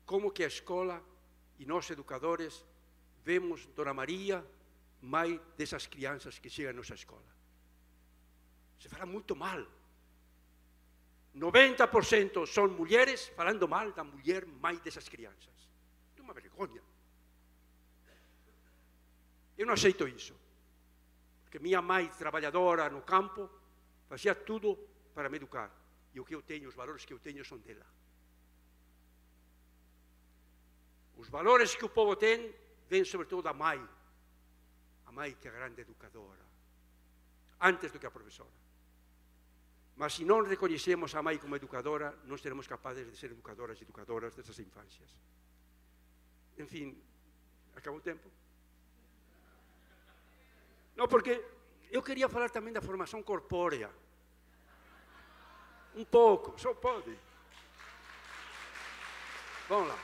como que a escola e nós educadores vemos Dona Maria, mãe dessas crianças que chegam à nossa escola. Se fala muito mal. 90% são mulheres falando mal da mulher mãe dessas crianças. É uma vergonha. Eu não aceito isso. Porque minha mãe, trabalhadora no campo, fazia tudo para me educar. E o que eu tenho, os valores que eu tenho são dela. Os valores que o povo tem, vêm sobretudo da mãe. A mãe que é a grande educadora. Antes do que a professora. Mas se não reconhecemos a mãe como educadora, não seremos capazes de ser educadoras e educadoras dessas infâncias. Enfim, acabou o tempo? Não, porque eu queria falar também da formação corpórea. Um pouco, só pode. Vamos lá.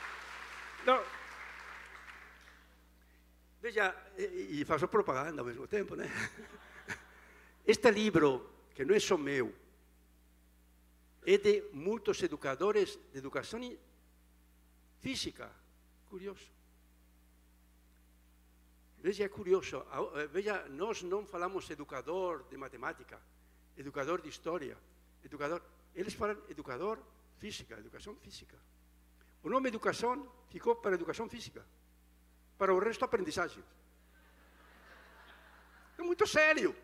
Não. Veja, e faço propaganda ao mesmo tempo, né? Este livro, que não é só meu, é de muitos educadores de educação física. Curioso. Veja, é curioso. Veja, nós não falamos educador de matemática, educador de história, educador... eles falam educador física, educação física. O nome educação ficou para educação física. Para o resto, aprendizagem. É muito sério.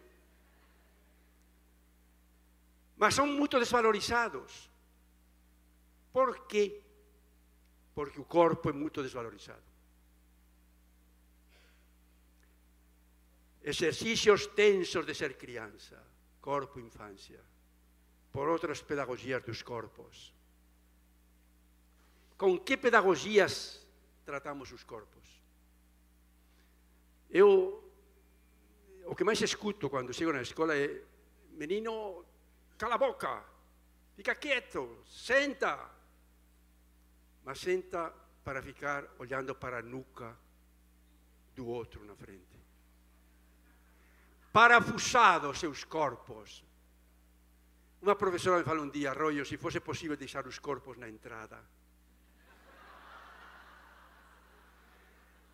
Mas são muito desvalorizados. Por quê? Porque o corpo é muito desvalorizado. Exercícios tensos de ser criança, corpo e infância, por outras pedagogias dos corpos. Com que pedagogias tratamos os corpos? O que mais escuto quando chego na escola é: menino, cala a boca, fica quieto, senta. Mas senta para ficar olhando para a nuca do outro na frente. Parafusados seus corpos. Uma professora me falou um dia: Arroyo, se fosse possível deixar os corpos na entrada.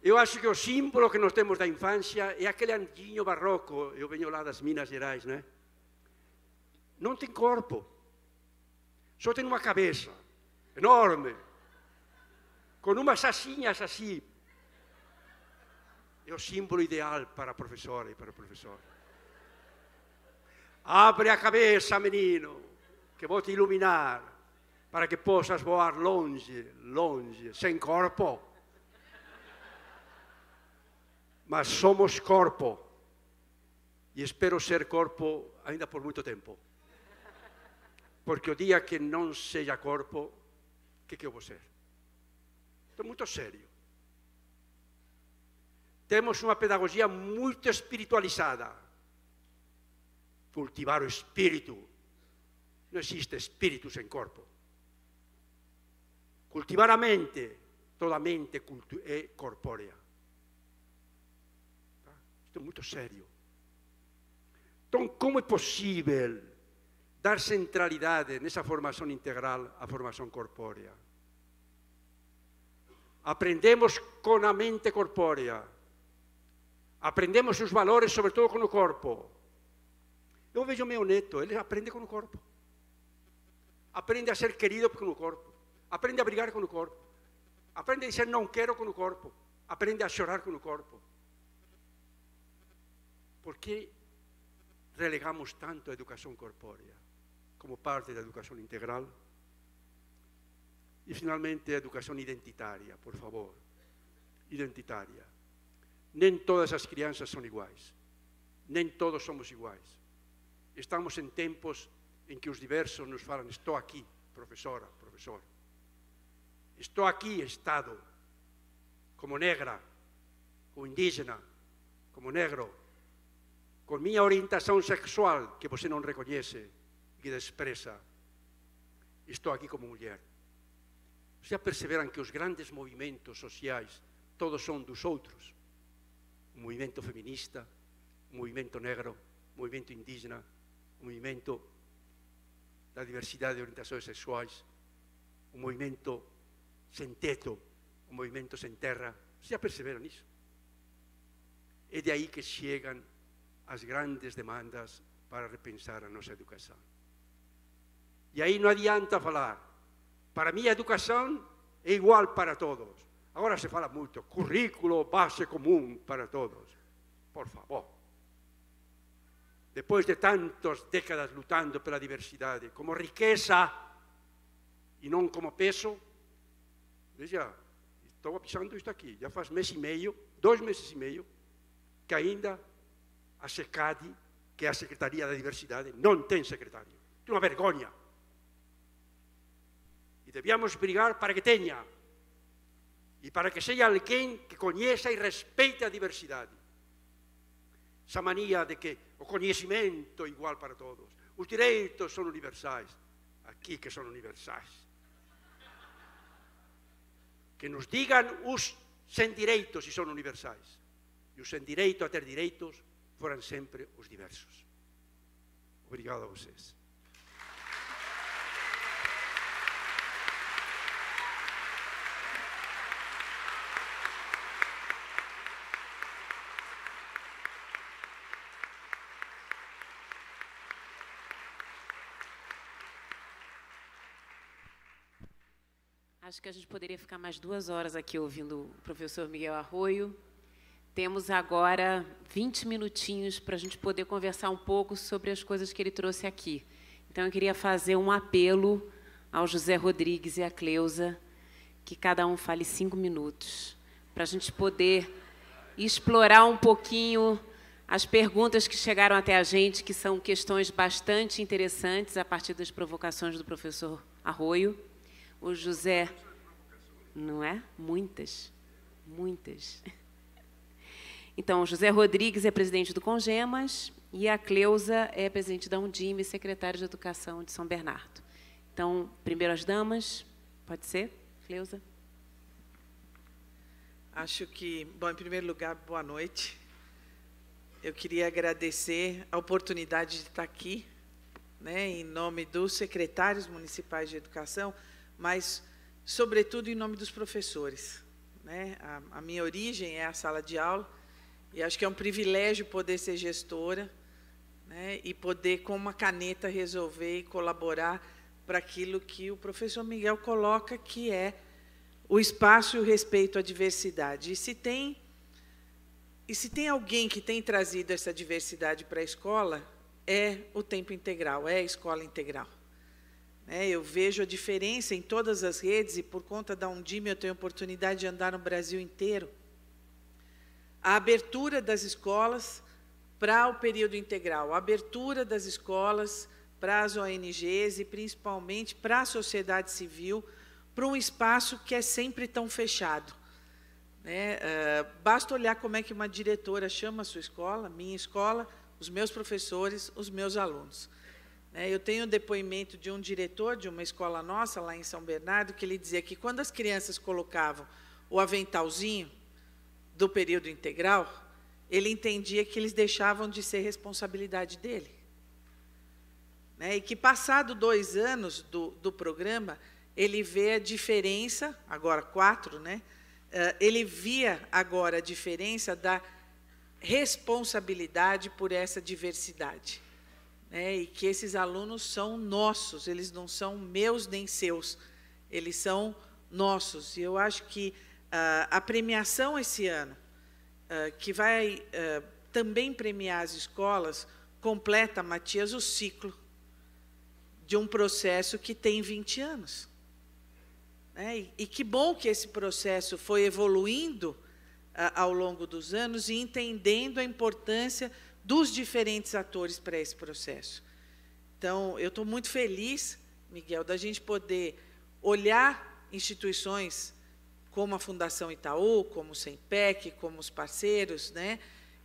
Eu acho que o símbolo que nós temos da infância é aquele anjinho barroco. Eu venho lá das Minas Gerais, né? Não tem corpo. Só tem uma cabeça enorme, com umas asinhas assim. É o símbolo ideal para a professora e para o professor. Abre a cabeça, menino, que vou te iluminar, para que possas voar longe, longe, sem corpo. Mas somos corpo, e espero ser corpo ainda por muito tempo. Porque o dia que não seja corpo, o que eu vou ser? Estou muito sério. Temos uma pedagogia muito espiritualizada. Cultivar o espírito. Não existe espírito sem corpo. Cultivar a mente. Toda mente é corpórea. Isto é muito sério. Então, como é possível dar centralidade nessa formação integral à formação corpórea? Aprendemos com a mente corpórea. Aprendemos os valores, sobretudo com o corpo. Eu vejo meu neto, ele aprende com o corpo. Aprende a ser querido com o corpo. Aprende a brigar com o corpo. Aprende a dizer não quero com o corpo. Aprende a chorar com o corpo. Por que relegamos tanto a educação corpórea como parte da educação integral? E, finalmente, a educação identitária, por favor. Identitária. Nem todas as crianças são iguais. Nem todos somos iguais. Estamos em tempos em que os diversos nos falam: estou aqui, professora, professor. Estou aqui, Estado, como negra, como indígena, como negro, com minha orientação sexual, que você não reconhece, que despreza. Estou aqui como mulher. Já perceberam que os grandes movimentos sociais todos são dos outros? O movimento feminista, o movimento negro, o movimento indígena, o movimento da diversidade de orientações sexuais, o movimento sem teto, o movimento sem terra. Já perceberam isso? É de aí que chegam as grandes demandas para repensar a nossa educação. E aí não adianta falar: para mim a educação é igual para todos. Agora se fala muito, currículo base comum para todos. Por favor. Depois de tantas décadas lutando pela diversidade, como riqueza e não como peso, veja, estou avisando isto aqui, já faz mês e meio, 2 meses e meio, que ainda a SECADI, que é a Secretaria da Diversidade, não tem secretário. É uma vergonha. E devíamos brigar para que tenha. E para que seja alguém que conheça e respeite a diversidade. Essa mania de que o conhecimento é igual para todos, os direitos são universais. Aqui que são universais. Que nos digam os sem direitos se são universais. E os sem direito a ter direitos foram sempre os diversos. Obrigado a vocês. Acho que a gente poderia ficar mais 2 horas aqui ouvindo o professor Miguel Arroio. Temos agora 20 minutinhos para a gente poder conversar um pouco sobre as coisas que ele trouxe aqui. Então, eu queria fazer um apelo ao José Rodrigues e à Cleusa, que cada um fale 5 minutos, para a gente poder explorar um pouquinho as perguntas que chegaram até a gente, que são questões bastante interessantes, a partir das provocações do professor Arroio. O José... Não é? Muitas. Muitas. Então, o José Rodrigues é presidente do Congemas e a Cleusa é presidente da Undime e secretária de Educação de São Bernardo. Então, primeiro as damas, pode ser, Cleusa? Acho que, bom, em primeiro lugar, boa noite. Eu queria agradecer a oportunidade de estar aqui, né, em nome dos secretários municipais de educação, mas, sobretudo, em nome dos professores, né? A minha origem é a sala de aula, e acho que é um privilégio poder ser gestora, né, e poder, com uma caneta, resolver e colaborar para aquilo que o professor Miguel coloca, que é o espaço e o respeito à diversidade. E se tem alguém que tem trazido essa diversidade para a escola, é o tempo integral, é a escola integral. Eu vejo a diferença em todas as redes, e por conta da Undime eu tenho a oportunidade de andar no Brasil inteiro. A abertura das escolas para o período integral, a abertura das escolas para as ONGs e, principalmente, para a sociedade civil, para um espaço que é sempre tão fechado. Basta olhar como é que uma diretora chama a sua escola, minha escola, os meus professores, os meus alunos. Eu tenho um depoimento de um diretor de uma escola nossa, lá em São Bernardo, que ele dizia que, quando as crianças colocavam o aventalzinho do período integral, ele entendia que eles deixavam de ser responsabilidade dele. E que, passado 2 anos do programa, ele vê a diferença, agora 4, ele via agora a diferença da responsabilidade por essa diversidade. E que esses alunos são nossos, eles não são meus nem seus, eles são nossos. E eu acho que a premiação esse ano, que vai também premiar as escolas, completa, Matias, o ciclo de um processo que tem 20 anos. E que bom que esse processo foi evoluindo ao longo dos anos e entendendo a importância dos diferentes atores para esse processo. Então, eu estou muito feliz, Miguel, da gente poder olhar instituições como a Fundação Itaú, como o SEMPEC, como os parceiros,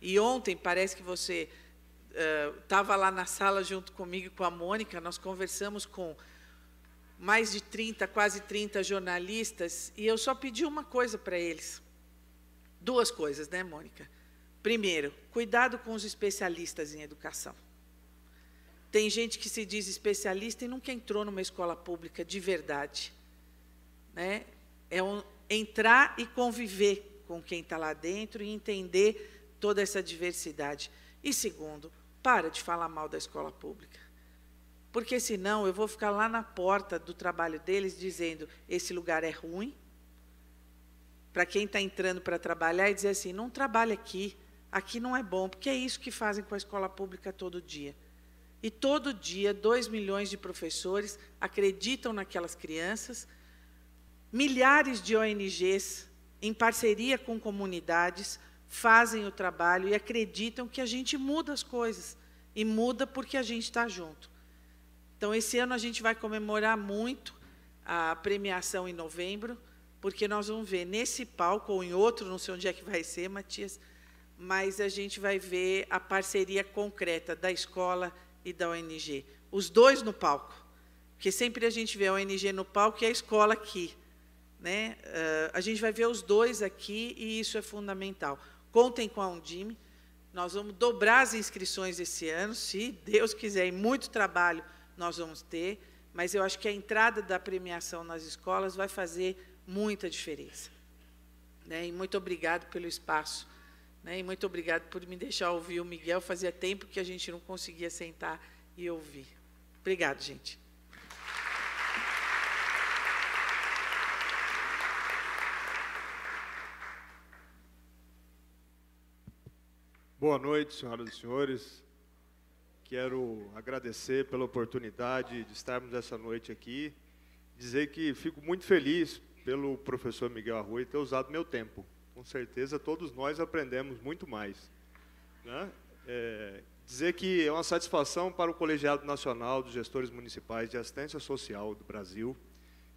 E ontem, parece que você estava lá na sala junto comigo e com a Mônica, nós conversamos com mais de 30, quase 30 jornalistas, e eu só pedi uma coisa para eles. 2 coisas, Mônica? Primeiro, cuidado com os especialistas em educação. Tem gente que se diz especialista e nunca entrou numa escola pública de verdade. Entrar e conviver com quem está lá dentro e entender toda essa diversidade. E segundo, para de falar mal da escola pública. Porque, senão, eu vou ficar lá na porta do trabalho deles dizendo: esse lugar é ruim, para quem está entrando para trabalhar, e dizer assim: não trabalha aqui, aqui não é bom, porque é isso que fazem com a escola pública todo dia. E todo dia, 2 milhões de professores acreditam naquelas crianças, milhares de ONGs, em parceria com comunidades, fazem o trabalho e acreditam que a gente muda as coisas, e muda porque a gente está junto. Então, esse ano a gente vai comemorar muito a premiação em novembro, porque nós vamos ver nesse palco, ou em outro, não sei onde é que vai ser, Matias, mas a gente vai ver a parceria concreta da escola e da ONG. Os 2 no palco, porque sempre a gente vê a ONG no palco e a escola aqui. A gente vai ver os 2 aqui, e isso é fundamental. Contem com a Undime, nós vamos dobrar as inscrições esse ano, se Deus quiser, e muito trabalho nós vamos ter, mas eu acho que a entrada da premiação nas escolas vai fazer muita diferença. E muito obrigado pelo espaço, e muito obrigado por me deixar ouvir o Miguel. Fazia tempo que a gente não conseguia sentar e ouvir. Obrigado, gente. Boa noite, senhoras e senhores. Quero agradecer pela oportunidade de estarmos essa noite aqui. Dizer que fico muito feliz pelo professor Miguel Arruda ter usado meu tempo. Com certeza, todos nós aprendemos muito mais, né? Dizer que é uma satisfação para o Colegiado Nacional dos Gestores Municipais de Assistência Social do Brasil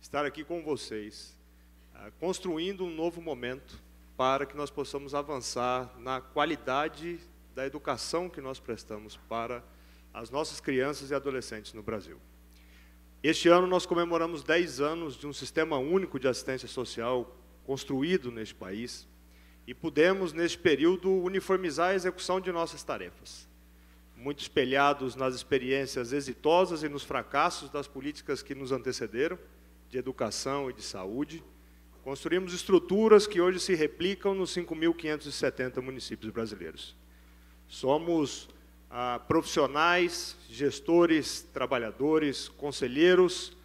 estar aqui com vocês, construindo um novo momento para que nós possamos avançar na qualidade da educação que nós prestamos para as nossas crianças e adolescentes no Brasil. Este ano nós comemoramos 10 anos de um sistema único de assistência social construído neste país e pudemos, neste período, uniformizar a execução de nossas tarefas, muito espelhados nas experiências exitosas e nos fracassos das políticas que nos antecederam, de educação e de saúde. Construímos estruturas que hoje se replicam nos 5.570 municípios brasileiros. Somos profissionais, gestores, trabalhadores, conselheiros,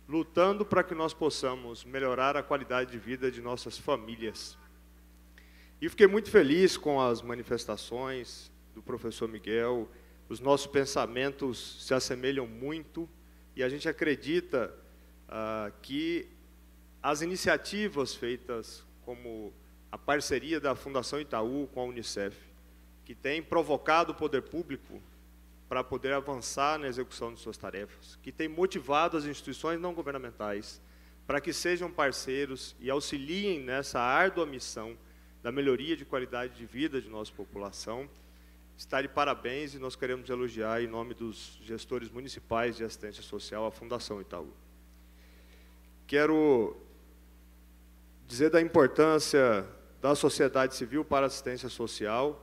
lutando para que nós possamos melhorar a qualidade de vida de nossas famílias. E fiquei muito feliz com as manifestações do professor Miguel. Os nossos pensamentos se assemelham muito e a gente acredita que as iniciativas feitas, como a parceria da Fundação Itaú com a Unicef, que tem provocado o poder público para poder avançar na execução de suas tarefas, que tem motivado as instituições não governamentais para que sejam parceiros e auxiliem nessa árdua missão da melhoria de qualidade de vida de nossa população, está de parabéns e nós queremos elogiar, em nome dos gestores municipais de assistência social, a Fundação Itaú. Quero dizer da importância da sociedade civil para a assistência social.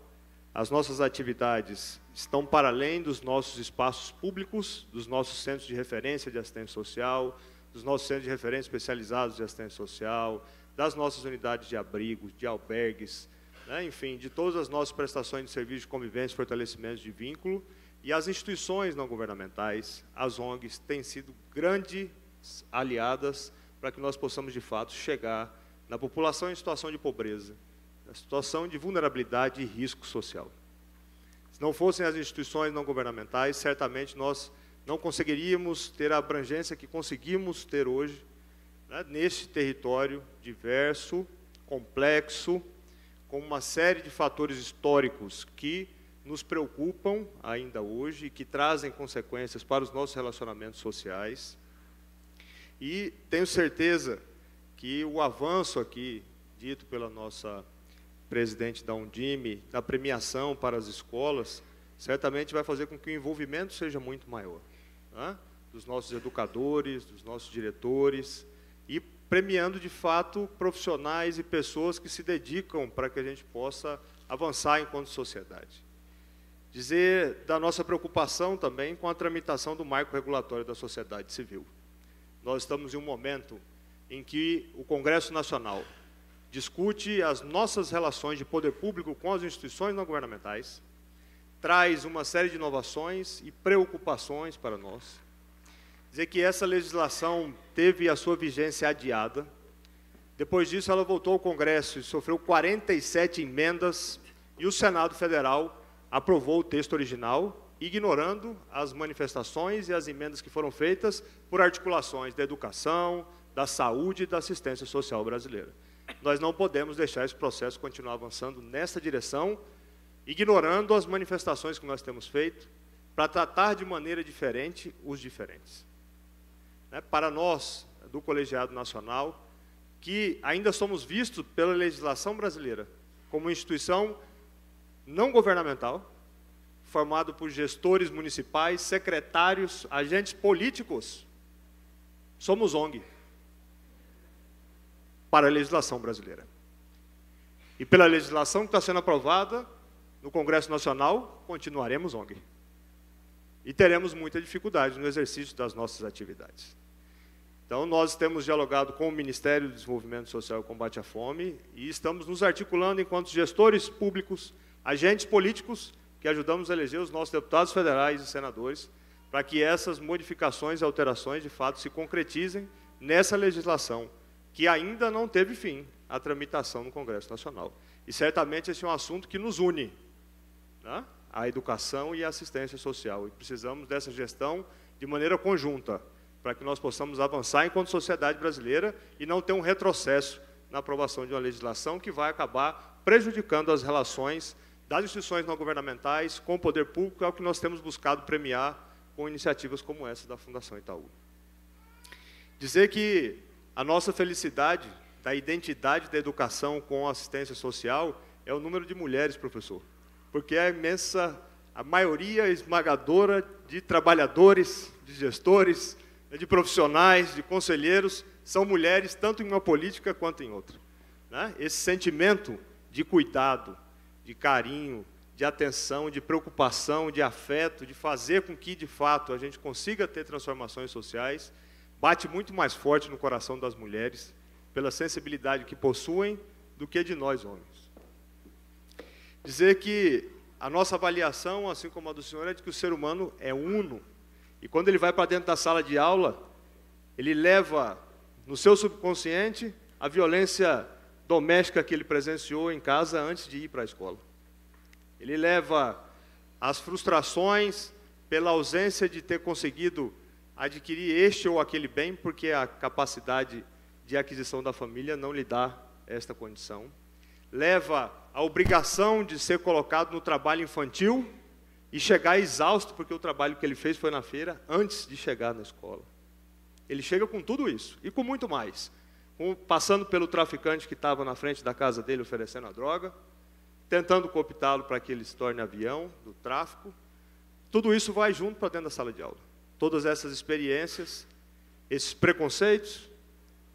As nossas atividades estão para além dos nossos espaços públicos, dos nossos centros de referência de assistência social, dos nossos centros de referência especializados de assistência social, das nossas unidades de abrigo, de albergues, né, enfim, de todas as nossas prestações de serviço de convivência e fortalecimento de vínculo, e as instituições não governamentais, as ONGs, têm sido grandes aliadas para que nós possamos, de fato, chegar na população em situação de pobreza, na situação de vulnerabilidade e risco social. Se não fossem as instituições não governamentais, certamente nós não conseguiríamos ter a abrangência que conseguimos ter hoje, né, neste território diverso, complexo, com uma série de fatores históricos que nos preocupam ainda hoje e que trazem consequências para os nossos relacionamentos sociais. E tenho certeza que o avanço aqui, dito pela nossa presidente da Undime, da premiação para as escolas, certamente vai fazer com que o envolvimento seja muito maior, né, dos nossos educadores, dos nossos diretores, e premiando, de fato, profissionais e pessoas que se dedicam para que a gente possa avançar enquanto sociedade. Dizer da nossa preocupação também com a tramitação do marco regulatório da sociedade civil. Nós estamos em um momento em que o Congresso Nacional discute as nossas relações de poder público com as instituições não governamentais, traz uma série de inovações e preocupações para nós. Dizer que essa legislação teve a sua vigência adiada. Depois disso, ela voltou ao Congresso e sofreu 47 emendas, e o Senado Federal aprovou o texto original, ignorando as manifestações e as emendas que foram feitas por articulações da educação, da saúde e da assistência social brasileira. Nós não podemos deixar esse processo continuar avançando nessa direção, ignorando as manifestações que nós temos feito, para tratar de maneira diferente os diferentes. Para nós, do Colegiado Nacional, que ainda somos vistos pela legislação brasileira como instituição não governamental, formado por gestores municipais, secretários, agentes políticos, somos ONG para a legislação brasileira. E pela legislação que está sendo aprovada no Congresso Nacional, continuaremos ONG. E teremos muita dificuldade no exercício das nossas atividades. Então, nós temos dialogado com o Ministério do Desenvolvimento Social e Combate à Fome e estamos nos articulando enquanto gestores públicos, agentes políticos, que ajudamos a eleger os nossos deputados federais e senadores, para que essas modificações e alterações, de fato, se concretizem nessa legislação, que ainda não teve fim a tramitação no Congresso Nacional. E certamente esse é um assunto que nos une, né, a educação e a assistência social. E precisamos dessa gestão de maneira conjunta, para que nós possamos avançar enquanto sociedade brasileira e não ter um retrocesso na aprovação de uma legislação que vai acabar prejudicando as relações das instituições não governamentais com o poder público, é o que nós temos buscado premiar com iniciativas como essa da Fundação Itaú. Dizer que a nossa felicidade da identidade da educação com a assistência social é o número de mulheres, professor, porque a maioria esmagadora de trabalhadores, de gestores, de profissionais, de conselheiros, são mulheres, tanto em uma política quanto em outra, né? Esse sentimento de cuidado, de carinho, de atenção, de preocupação, de afeto, de fazer com que, de fato, a gente consiga ter transformações sociais, bate muito mais forte no coração das mulheres, pela sensibilidade que possuem, do que de nós, homens. Dizer que a nossa avaliação, assim como a do senhor, é de que o ser humano é uno, e quando ele vai para dentro da sala de aula, ele leva no seu subconsciente a violência doméstica que ele presenciou em casa antes de ir para a escola. Ele leva as frustrações pela ausência de ter conseguido adquirir este ou aquele bem, porque a capacidade de aquisição da família não lhe dá esta condição. Leva a obrigação de ser colocado no trabalho infantil e chegar exausto, porque o trabalho que ele fez foi na feira, antes de chegar na escola. Ele chega com tudo isso, e com muito mais. Passando pelo traficante que estava na frente da casa dele oferecendo a droga, tentando cooptá-lo para que ele se torne avião do tráfico. Tudo isso vai junto para dentro da sala de aula. Todas essas experiências, esses preconceitos,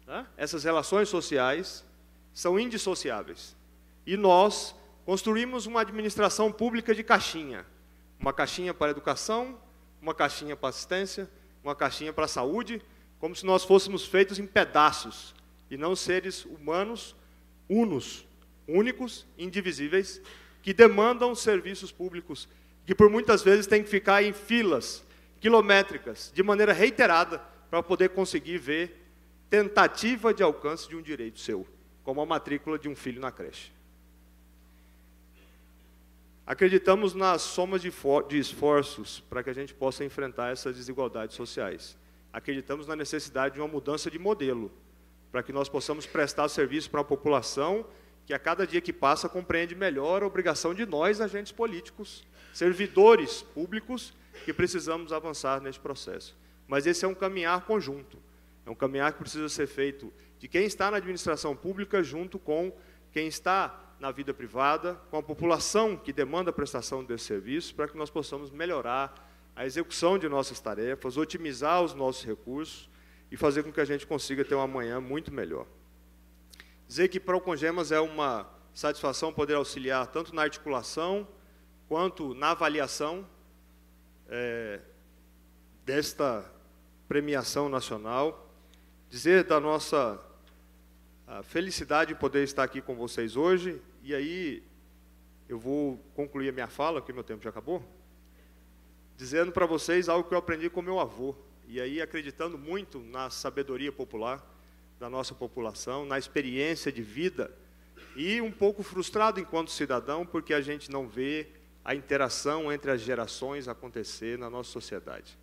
né, essas relações sociais, são indissociáveis. E nós construímos uma administração pública de caixinha. Uma caixinha para a educação, uma caixinha para a assistência, uma caixinha para a saúde, como se nós fôssemos feitos em pedaços, e não seres humanos unos, únicos, indivisíveis, que demandam serviços públicos, que por muitas vezes têm que ficar em filas quilométricas, de maneira reiterada, para poder conseguir ver tentativa de alcance de um direito seu, como a matrícula de um filho na creche. Acreditamos nas somas de esforços para que a gente possa enfrentar essas desigualdades sociais. Acreditamos na necessidade de uma mudança de modelo, para que nós possamos prestar serviço para a população que a cada dia que passa compreende melhor a obrigação de nós, agentes políticos, servidores públicos, que precisamos avançar neste processo. Mas esse é um caminhar conjunto, é um caminhar que precisa ser feito de quem está na administração pública junto com quem está na vida privada, com a população que demanda a prestação desse serviço, para que nós possamos melhorar a execução de nossas tarefas, otimizar os nossos recursos e fazer com que a gente consiga ter um amanhã muito melhor. Dizer que para o Congemas é uma satisfação poder auxiliar tanto na articulação quanto na avaliação desta premiação nacional. Dizer da nossa felicidade de poder estar aqui com vocês hoje, e aí eu vou concluir a minha fala, porque meu tempo já acabou, dizendo para vocês algo que eu aprendi com meu avô, e aí acreditando muito na sabedoria popular da nossa população, na experiência de vida, e um pouco frustrado enquanto cidadão, porque a gente não vê a interação entre as gerações acontecer na nossa sociedade.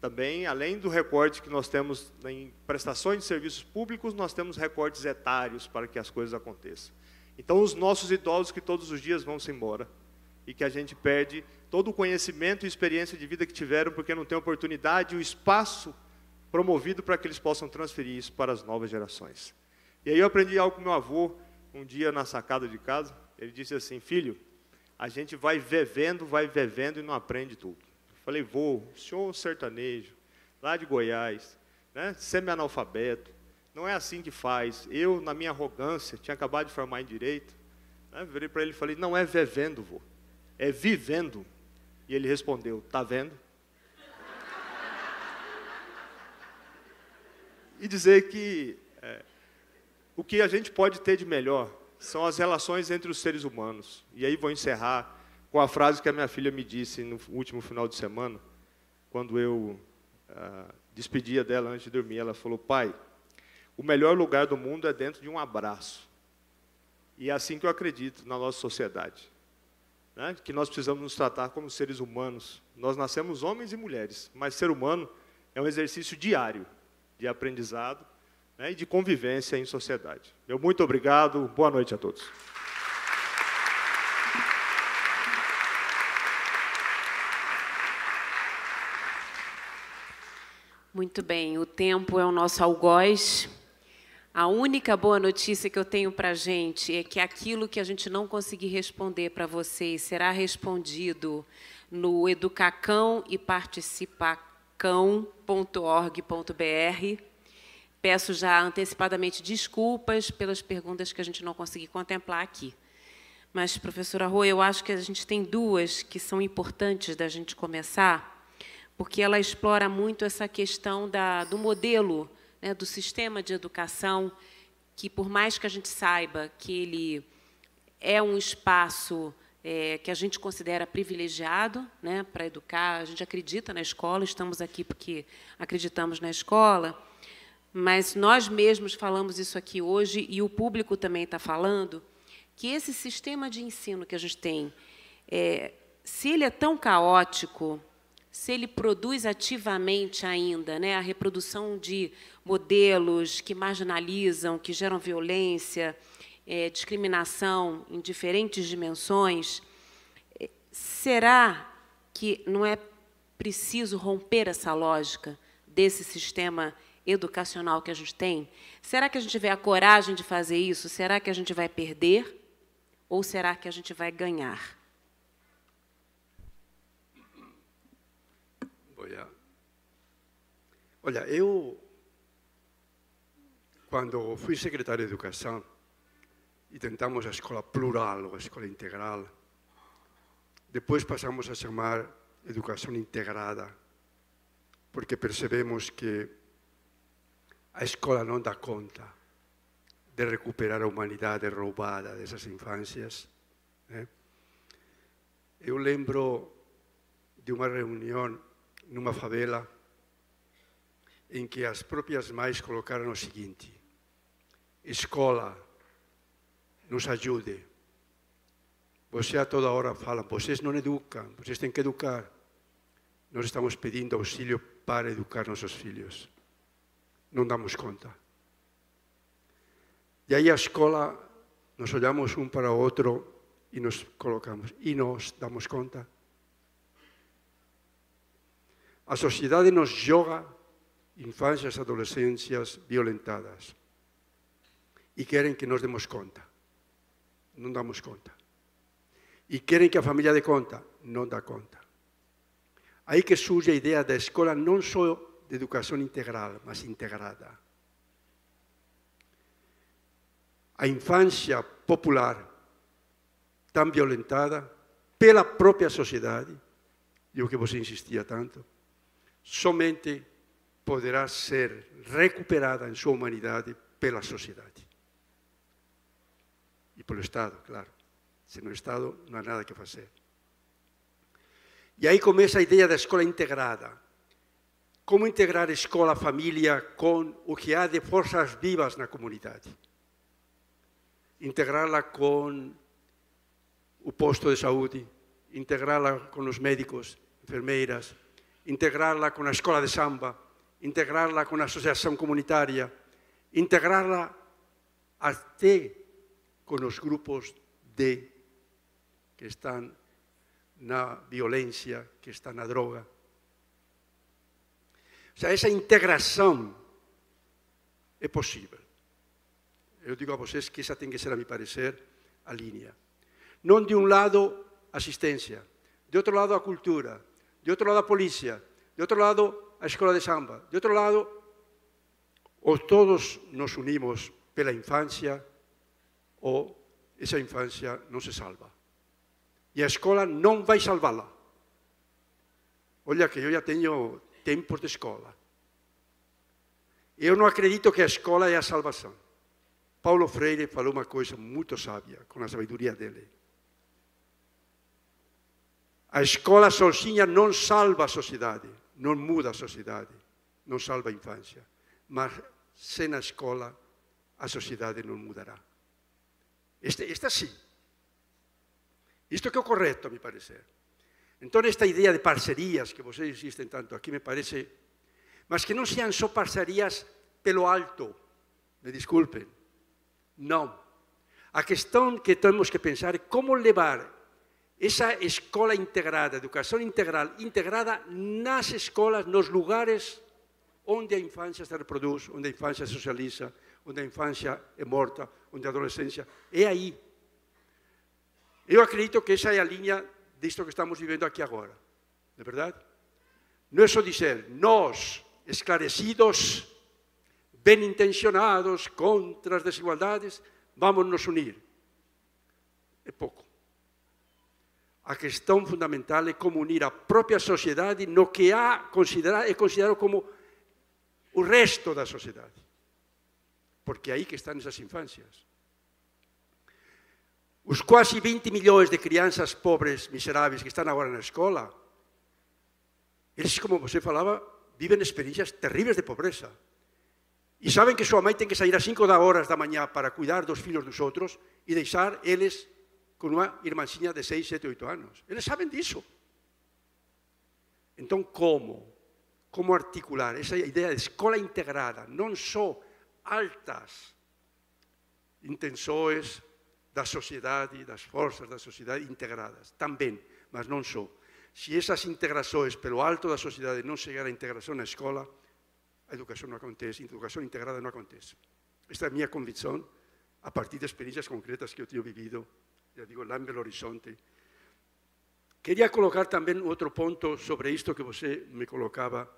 Também, além do recorte que nós temos em prestações de serviços públicos, nós temos recortes etários para que as coisas aconteçam. Então, os nossos idosos que todos os dias vão-se embora, e que a gente perde todo o conhecimento e experiência de vida que tiveram, porque não tem oportunidade e o espaço promovido para que eles possam transferir isso para as novas gerações. E aí eu aprendi algo com meu avô, um dia na sacada de casa. Ele disse assim: filho, a gente vai vivendo e não aprende tudo. Eu falei: vô, o senhor sertanejo, lá de Goiás, né, semi-analfabeto, não é assim que faz. Eu, na minha arrogância, tinha acabado de formar em Direito, né, virei para ele e falei: não é vivendo, vô, é vivendo. E ele respondeu: tá vendo? E dizer que o que a gente pode ter de melhor são as relações entre os seres humanos. E aí vou encerrar com a frase que a minha filha me disse no último final de semana, quando eu despedia dela antes de dormir. Ela falou: pai, o melhor lugar do mundo é dentro de um abraço. E é assim que eu acredito na nossa sociedade. né, que nós precisamos nos tratar como seres humanos. Nós nascemos homens e mulheres, mas ser humano é um exercício diário de aprendizado, né, e de convivência em sociedade. Meu muito obrigado, boa noite a todos. Muito bem, o tempo é o nosso algoz. A única boa notícia que eu tenho para a gente é que aquilo que a gente não conseguir responder para vocês será respondido no educacão e participacão.org.br. Peço já antecipadamente desculpas pelas perguntas que a gente não conseguiu contemplar aqui. Mas, professora Rô, eu acho que a gente tem duas que são importantes da gente começar, porque ela explora muito essa questão do modelo, né, do sistema de educação, que, por mais que a gente saiba que ele é um espaço que a gente considera privilegiado, né, para educar, a gente acredita na escola, estamos aqui porque acreditamos na escola, mas nós mesmos falamos isso aqui hoje, e o público também está falando, que esse sistema de ensino que a gente tem, se ele é tão caótico, se ele produz ativamente ainda, né, a reprodução de modelos que marginalizam, que geram violência, discriminação em diferentes dimensões, será que não é preciso romper essa lógica desse sistema educacional que a gente tem? Será que a gente tiver a coragem de fazer isso? Será que a gente vai perder? Ou será que a gente vai ganhar? Olha, eu, quando fui secretário de Educação, e tentamos a escola plural ou a escola integral, depois passamos a chamar educação integrada, porque percebemos que a escola não dá conta de recuperar a humanidade roubada dessas infâncias, né? Eu lembro de uma reunião numa favela em que as próprias mães colocaram o seguinte: escola, nos ajude. Você a toda hora fala, vocês não educam, vocês têm que educar. Nós estamos pedindo auxílio para educar nossos filhos. Não damos conta. E aí a escola, nós olhamos um para o outro e nos colocamos. E nós damos conta. A sociedade nos joga infâncias e adolescências violentadas. E querem que nós demos conta. Não damos conta. E querem que a família dê conta. Não dá conta. Aí que surge a ideia da escola não só de educação integral, mas integrada. A infância popular, tão violentada pela própria sociedade, e o que você insistia tanto, somente poderá ser recuperada em sua humanidade pela sociedade. E pelo Estado, claro. Sem o Estado não há nada que fazer. E aí começa a ideia da escola integrada. Como integrar a escola, a família, com o que há de forças vivas na comunidade? Integrá-la com o posto de saúde, integrá-la com os médicos, enfermeiras, integrá-la com a escola de samba, integrá-la com a associação comunitária, integrá-la até com os grupos que estão na violência, que estão na droga. Ou seja, essa integração é possível. Eu digo a vocês que essa tem que ser, a meu parecer, a linha. Não de um lado, assistência, de outro lado, a cultura, de outro lado, a polícia, de outro lado, a escola de samba, de outro lado, ou todos nos unimos pela infância, ou essa infância não se salva. E a escola não vai salvá-la. Olha que eu já tenho tempos de escola. Eu não acredito que a escola é a salvação. Paulo Freire falou uma coisa muito sábia, com a sabedoria dele. A escola sozinha não salva a sociedade, não muda a sociedade, não salva a infância. Mas sem a escola, a sociedade não mudará. Esta sim. Isto que é o correto, a mi parecer. Então, esta ideia de parcerias, que vocês insistem tanto aqui, me parece... Mas que não sejam só parcerias pelo alto, me desculpem. Não. A questão que temos que pensar é como levar essa escola integrada, educação integral, integrada nas escolas, nos lugares onde a infância se reproduz, onde a infância se socializa, onde a infância é morta, onde a adolescência é aí. Eu acredito que essa é a linha disto que estamos vivendo aqui agora, não é verdade? Não é só dizer, nós, esclarecidos, bem intencionados contra as desigualdades, vamos nos unir. É pouco. A questão fundamental é como unir a própria sociedade no que é considerado como o resto da sociedade. Porque é aí que estão essas infâncias. Os quase 20 milhões de crianças pobres, miseráveis, que estão agora na escola, eles, como você falava, vivem experiências terríveis de pobreza. E sabem que sua mãe tem que sair às 5 horas da manhã para cuidar dos filhos dos outros e deixar eles com uma irmãzinha de 6, 7, 8 anos. Eles sabem disso. Então, como? Como articular essa ideia de escola integrada, não só altas intenções da sociedade, das forças da sociedade integradas, também, mas não só. Se essas integrações pelo alto da sociedade não chegar à integração na escola, a educação não acontece, a educação integrada não acontece. Esta é a minha convicção, a partir de experiências concretas que eu tenho vivido, já digo, lá em Belo Horizonte. Queria colocar também outro ponto sobre isto que você me colocava,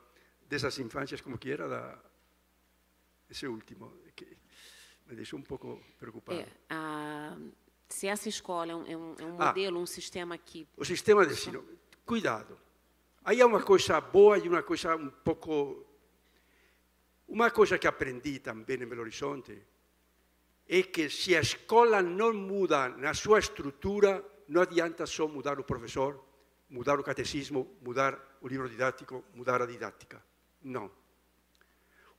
dessas infâncias, como que era esse último, que me deixou um pouco preocupado. Se essa escola é um modelo, um sistema que... O sistema de ensino, cuidado. Aí há uma coisa boa e uma coisa um pouco... Uma coisa que aprendi também em Belo Horizonte é que se a escola não muda na sua estrutura, não adianta só mudar o professor, mudar o catecismo, mudar o livro didático, mudar a didática. Não.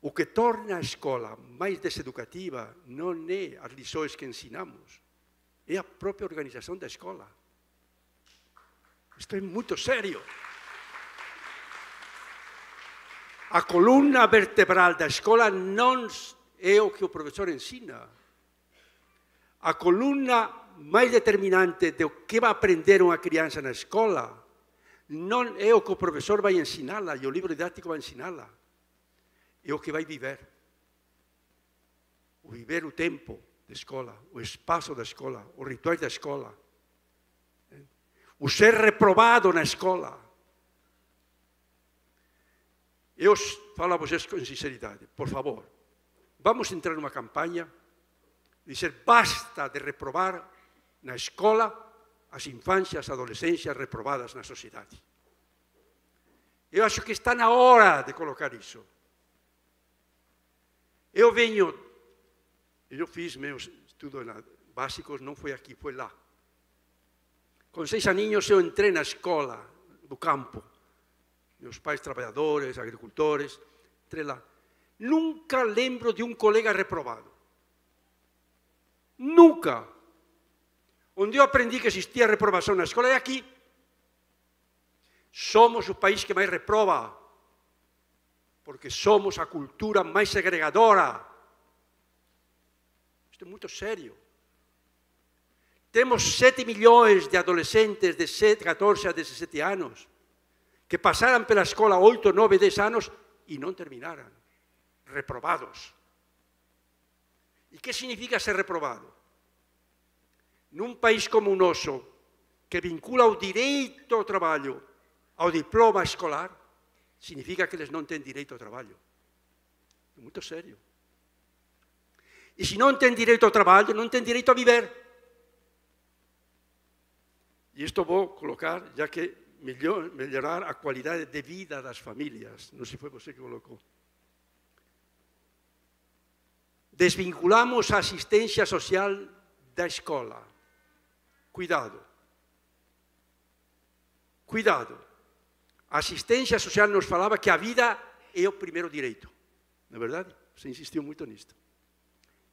O que torna a escola mais deseducativa não é as lições que ensinamos, é a própria organização da escola. Isto é muito sério. A coluna vertebral da escola não é o que o professor ensina. A coluna mais determinante do que vai aprender uma criança na escola não é o que o professor vai ensiná-la e o livro didático vai ensiná-la. É o que vai viver. O viver o tempo da escola, o espaço da escola, os rituais da escola. O ser reprovado na escola. Eu falo a vocês com sinceridade, por favor, vamos entrar numa campanha de dizer basta de reprovar na escola as infâncias, adolescências reprovadas na sociedade. Eu acho que está na hora de colocar isso. Eu fiz meus estudos básicos, não foi aqui, foi lá. Com 6 aninhos eu entrei na escola do campo. Meus pais trabalhadores, agricultores, entrei lá. Nunca lembro de um colega reprovado. Nunca. Onde eu aprendi que existia reprovação na escola é aqui. Somos o país que mais reprova, porque somos a cultura mais segregadora. Isto é muito sério. Temos 7 milhões de adolescentes de 14 a 17 anos que passaram pela escola 8, 9, 10 anos e não terminaram, reprovados. E que significa ser reprovado? Num país como o nosso, que vincula o direito ao trabalho ao diploma escolar, significa que eles não têm direito ao trabalho. É muito sério. E se não têm direito ao trabalho, não têm direito a viver. E isto vou colocar, já que melhorar a qualidade de vida das famílias. Não sei se foi você que colocou. Desvinculamos a assistência social da escola. Cuidado. Cuidado. A assistência social nos falava que a vida é o primeiro direito. Não é verdade? Você insistiu muito nisto.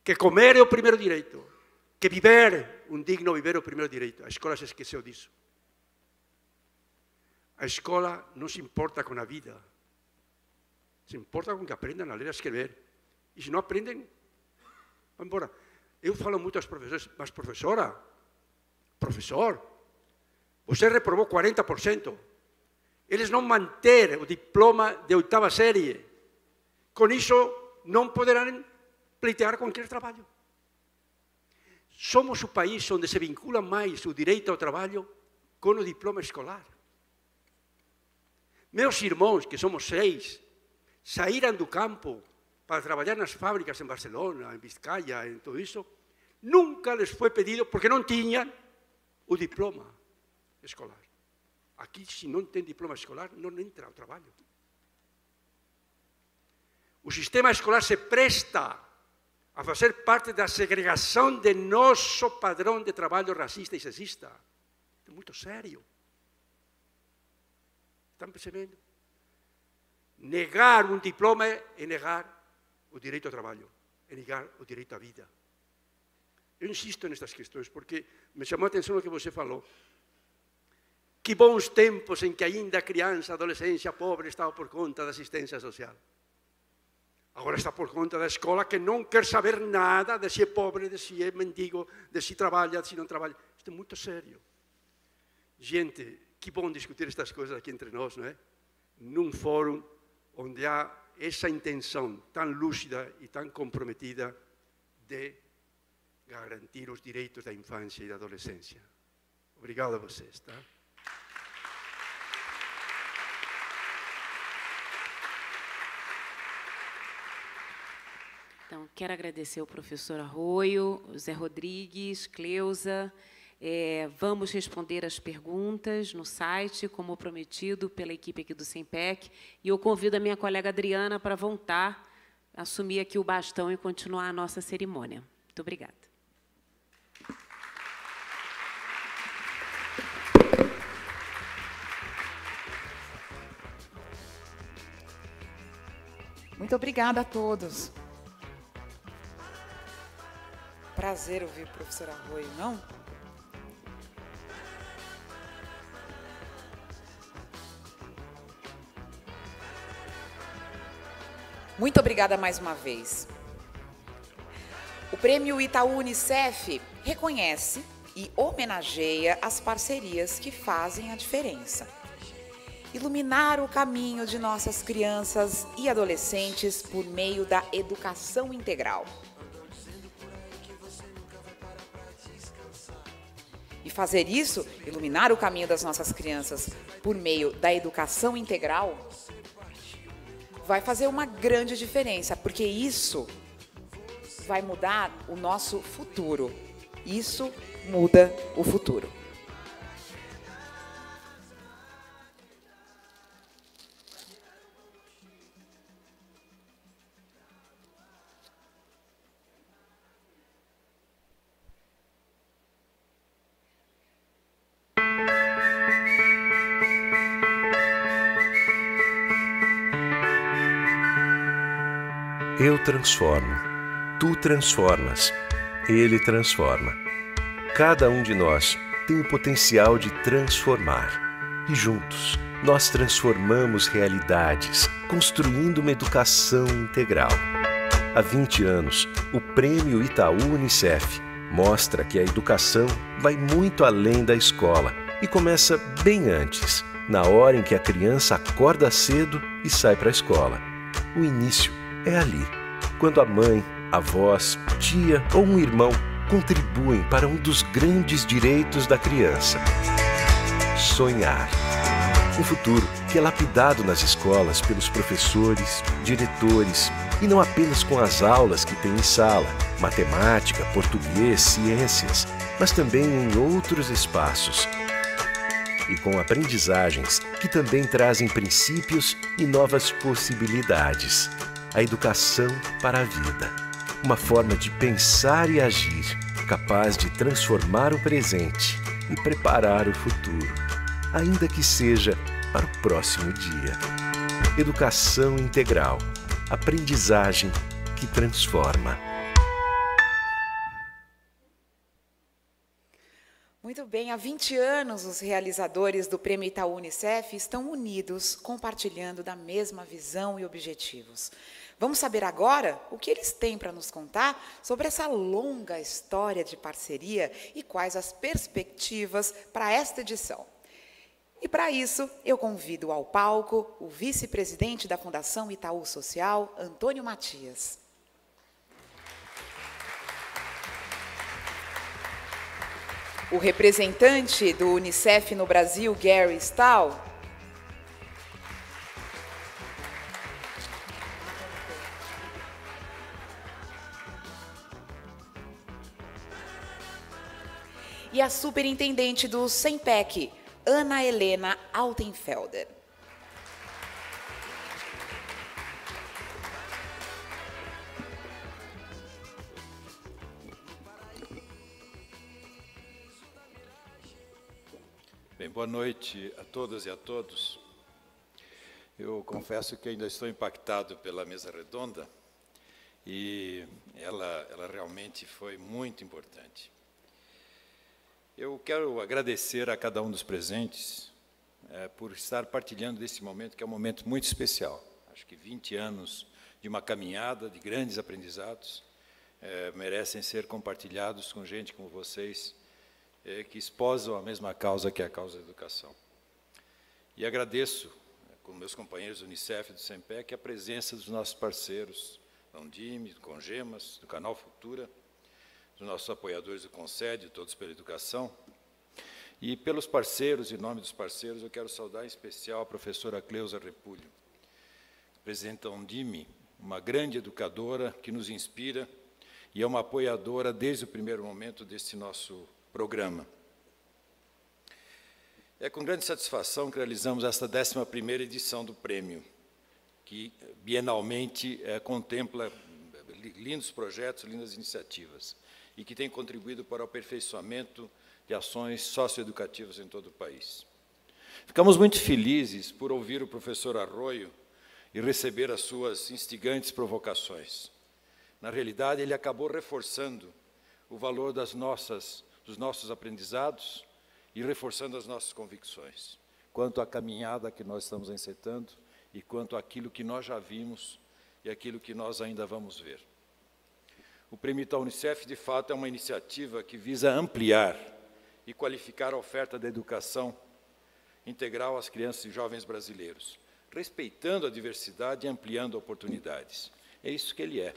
Que comer é o primeiro direito. que viver, um digno viver, é o primeiro direito. A escola se esqueceu disso. A escola não se importa com a vida, se importa com que aprendam a ler e a escrever. E se não aprendem, vão embora. Eu falo muito aos professores, mas professor, você reprovou 40%. Eles não mantêm o diploma de 8ª série. Com isso, não poderão pleitear qualquer trabalho. Somos o país onde se vincula mais o direito ao trabalho com o diploma escolar. Meus irmãos, que somos 6, saíram do campo para trabalhar nas fábricas em Barcelona, em Vizcaya, em tudo isso, nunca les foi pedido porque não tinham o diploma escolar. Aqui, se não tem diploma escolar, não entra ao trabalho. O sistema escolar se presta a fazer parte da segregação de nosso padrão de trabalho racista e sexista. É muito sério. Estão percebendo? Negar um diploma é negar o direito ao trabalho, é negar o direito à vida. Eu insisto nestas questões porque me chamou a atenção o que você falou. Que bons tempos em que ainda a criança, a adolescência pobre estava por conta da assistência social. Agora está por conta da escola que não quer saber nada de se é pobre, de se é mendigo, de se trabalha, de se não trabalha. Isto é muito sério. Gente, que bom discutir estas coisas aqui entre nós, não é? Num fórum onde há essa intenção tão lúcida e tão comprometida de garantir os direitos da infância e da adolescência. Obrigado a vocês, tá? Então, quero agradecer ao professor Arroio, Zé Rodrigues, Cleusa. Vamos responder as perguntas no site, como prometido pela equipe aqui do SEMPEC. E eu convido a minha colega Adriana para voltar, assumir aqui o bastão e continuar a nossa cerimônia. Muito obrigada. Muito obrigada a todos. Prazer ouvir o professor Arroio, não? Muito obrigada mais uma vez. O Prêmio Itaú Unicef reconhece e homenageia as parcerias que fazem a diferença. Iluminar o caminho de nossas crianças e adolescentes por meio da educação integral. E fazer isso, iluminar o caminho das nossas crianças por meio da educação integral, vai fazer uma grande diferença, porque isso vai mudar o nosso futuro. Isso muda o futuro. Eu transformo, tu transformas, ele transforma. Cada um de nós tem o potencial de transformar. E juntos, nós transformamos realidades, construindo uma educação integral. Há 20 anos, o Prêmio Itaú Unicef mostra que a educação vai muito além da escola e começa bem antes, na hora em que a criança acorda cedo e sai para a escola. O início é ali, quando a mãe, avós, tia ou um irmão contribuem para um dos grandes direitos da criança: sonhar. Um futuro que é lapidado nas escolas pelos professores, diretores, e não apenas com as aulas que tem em sala, matemática, português, ciências, mas também em outros espaços. E com aprendizagens que também trazem princípios e novas possibilidades. A educação para a vida. Uma forma de pensar e agir, capaz de transformar o presente e preparar o futuro, ainda que seja para o próximo dia. Educação integral. Aprendizagem que transforma. bem, há 20 anos os realizadores do Prêmio Itaú Unicef estão unidos, compartilhando da mesma visão e objetivos. Vamos saber agora o que eles têm para nos contar sobre essa longa história de parceria e quais as perspectivas para esta edição. E para isso, eu convido ao palco o vice-presidente da Fundação Itaú Social, Antônio Matias. O representante do Unicef no Brasil, Gary Stahl. E a superintendente do SEMPEC, Ana Helena Altenfelder. Bem, boa noite a todas e a todos. Eu confesso que ainda estou impactado pela mesa redonda e ela realmente foi muito importante. Eu quero agradecer a cada um dos presentes por estar partilhando desse momento, que é um momento muito especial. Acho que 20 anos de uma caminhada de grandes aprendizados merecem ser compartilhados com gente como vocês, que esposam a mesma causa, que é a causa da educação. E agradeço, com meus companheiros do Unicef e do SEMPEC, a presença dos nossos parceiros, da Undime, do Congemas, do Canal Futura, dos nossos apoiadores do Concede, Todos pela Educação. E pelos parceiros, em nome dos parceiros, eu quero saudar em especial a professora Cleusa Repulho, presidente da Undime, uma grande educadora que nos inspira e é uma apoiadora desde o primeiro momento desse nosso programa. É com grande satisfação que realizamos esta 11ª edição do prêmio, que bienalmente contempla lindos projetos, lindas iniciativas, e que tem contribuído para o aperfeiçoamento de ações socioeducativas em todo o país. Ficamos muito felizes por ouvir o professor Arroio e receber as suas instigantes provocações. Na realidade, ele acabou reforçando o valor dos nossos aprendizados e reforçando as nossas convicções, quanto à caminhada que nós estamos encetando e quanto àquilo que nós já vimos e aquilo que nós ainda vamos ver. O Prêmio Itaú Unicef, de fato, é uma iniciativa que visa ampliar e qualificar a oferta da educação integral às crianças e jovens brasileiros, respeitando a diversidade e ampliando oportunidades. É isso que ele é.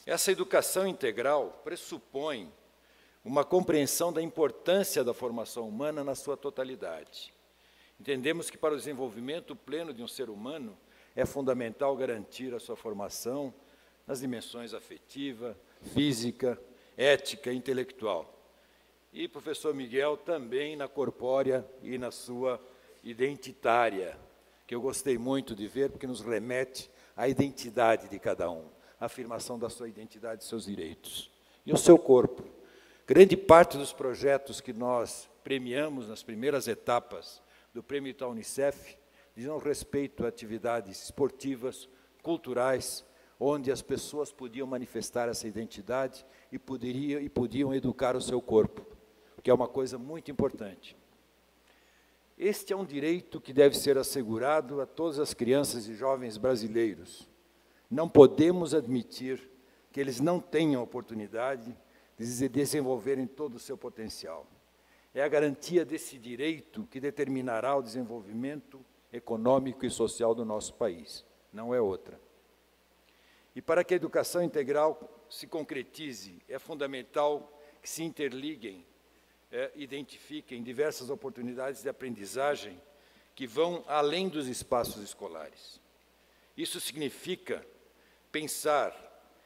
Essa educação integral pressupõe uma compreensão da importância da formação humana na sua totalidade. Entendemos que, para o desenvolvimento pleno de um ser humano, é fundamental garantir a sua formação nas dimensões afetiva, física, ética e intelectual. E, professor Miguel, também na corpórea e na sua identitária, que eu gostei muito de ver, porque nos remete à identidade de cada um, a afirmação da sua identidade e seus direitos. E o seu corpo. Grande parte dos projetos que nós premiamos nas primeiras etapas do Prêmio Itaú Unicef dizem respeito a atividades esportivas, culturais, onde as pessoas podiam manifestar essa identidade e podiam educar o seu corpo, que é uma coisa muito importante. Este é um direito que deve ser assegurado a todas as crianças e jovens brasileiros. Não podemos admitir que eles não tenham oportunidade de se desenvolverem todo o seu potencial. É a garantia desse direito que determinará o desenvolvimento econômico e social do nosso país, não é outra. E para que a educação integral se concretize, é fundamental que se interliguem, identifiquem diversas oportunidades de aprendizagem que vão além dos espaços escolares. Isso significa pensar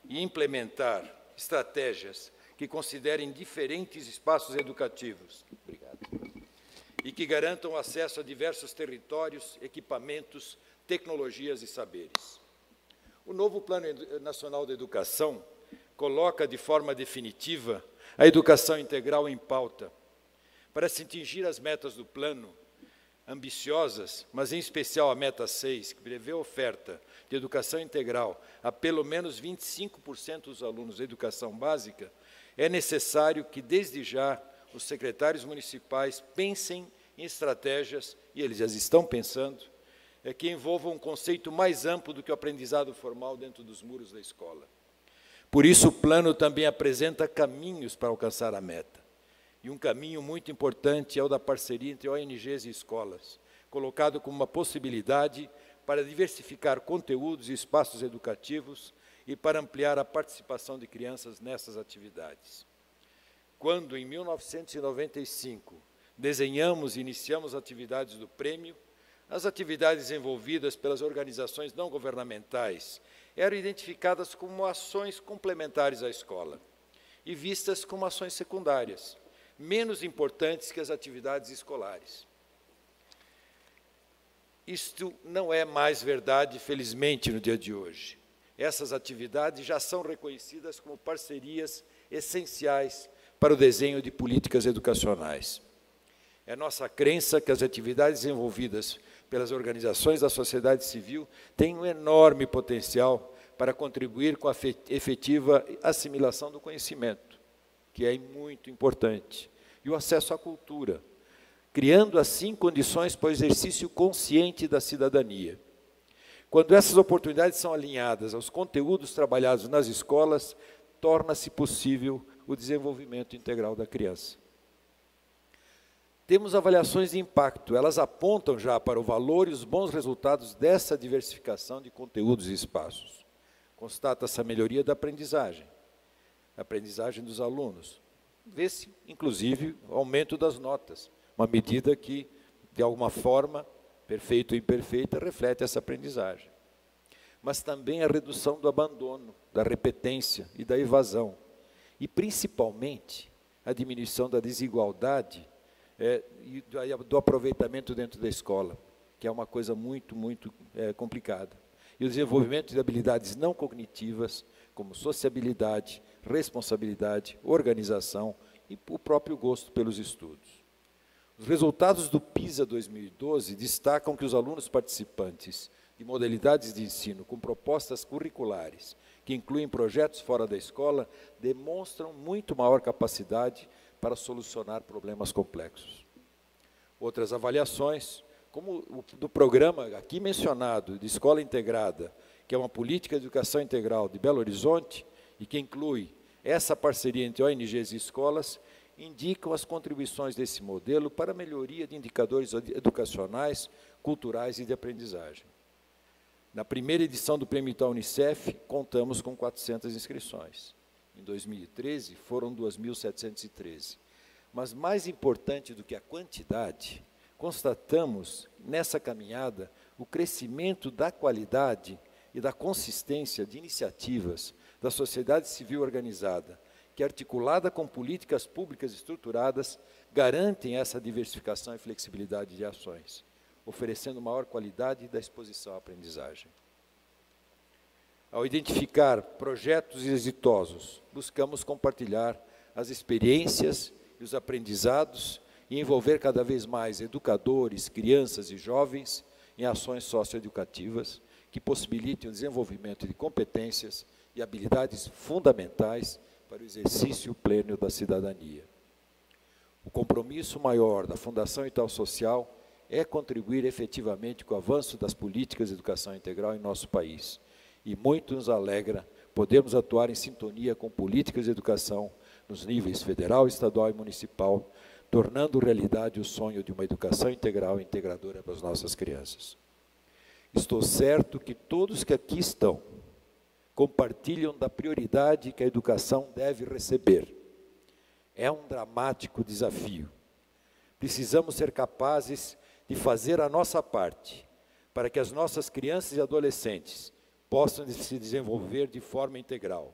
e implementar estratégias que considerem diferentes espaços educativos. Obrigado. E que garantam acesso a diversos territórios, equipamentos, tecnologias e saberes. O novo Plano Nacional de Educação coloca de forma definitiva a educação integral em pauta. Para se atingir as metas do plano, ambiciosas, mas em especial a meta 6, que prevê a oferta de educação integral a pelo menos 25% dos alunos da educação básica, é necessário que, desde já, os secretários municipais pensem em estratégias, e eles já estão pensando, que envolvam um conceito mais amplo do que o aprendizado formal dentro dos muros da escola. Por isso, o plano também apresenta caminhos para alcançar a meta. E um caminho muito importante é o da parceria entre ONGs e escolas, colocado como uma possibilidade para diversificar conteúdos e espaços educativos e para ampliar a participação de crianças nessas atividades. Quando, em 1995, desenhamos e iniciamos atividades do prêmio, as atividades envolvidas pelas organizações não governamentais eram identificadas como ações complementares à escola e vistas como ações secundárias, menos importantes que as atividades escolares. Isto não é mais verdade, felizmente, no dia de hoje. Essas atividades já são reconhecidas como parcerias essenciais para o desenho de políticas educacionais. É nossa crença que as atividades envolvidas pelas organizações da sociedade civil têm um enorme potencial para contribuir com a efetiva assimilação do conhecimento, que é muito importante, e o acesso à cultura, criando assim condições para o exercício consciente da cidadania. Quando essas oportunidades são alinhadas aos conteúdos trabalhados nas escolas, torna-se possível o desenvolvimento integral da criança. Temos avaliações de impacto, elas apontam já para o valor e os bons resultados dessa diversificação de conteúdos e espaços. Constata-se a melhoria da aprendizagem dos alunos. Vê-se, inclusive, o aumento das notas, uma medida que, de alguma forma, perfeita ou imperfeita, reflete essa aprendizagem. Mas também a redução do abandono, da repetência e da evasão. E, principalmente, a diminuição da desigualdade e do aproveitamento dentro da escola, que é uma coisa muito complicada. E o desenvolvimento de habilidades não cognitivas, como sociabilidade, responsabilidade, organização e o próprio gosto pelos estudos. Os resultados do PISA 2012 destacam que os alunos participantes de modalidades de ensino com propostas curriculares, que incluem projetos fora da escola, demonstram muito maior capacidade para solucionar problemas complexos. Outras avaliações, como o do programa aqui mencionado, de Escola Integrada, que é uma política de educação integral de Belo Horizonte, e que inclui essa parceria entre ONGs e escolas, indicam as contribuições desse modelo para a melhoria de indicadores educacionais, culturais e de aprendizagem. Na primeira edição do Prêmio Itaú Unicef, contamos com 400 inscrições. Em 2013, foram 2.713. Mas mais importante do que a quantidade, constatamos nessa caminhada o crescimento da qualidade e da consistência de iniciativas da sociedade civil organizada, que, articulada com políticas públicas estruturadas, garantem essa diversificação e flexibilidade de ações, oferecendo maior qualidade da exposição à aprendizagem. Ao identificar projetos exitosos, buscamos compartilhar as experiências e os aprendizados e envolver cada vez mais educadores, crianças e jovens em ações socioeducativas que possibilitem o desenvolvimento de competências e habilidades fundamentais para o exercício pleno da cidadania. O compromisso maior da Fundação Itaú Social é contribuir efetivamente com o avanço das políticas de educação integral em nosso país. E muito nos alegra podermos atuar em sintonia com políticas de educação nos níveis federal, estadual e municipal, tornando realidade o sonho de uma educação integral e integradora para as nossas crianças. Estou certo que todos que aqui estão compartilham da prioridade que a educação deve receber. É um dramático desafio. Precisamos ser capazes de fazer a nossa parte para que as nossas crianças e adolescentes possam se desenvolver de forma integral.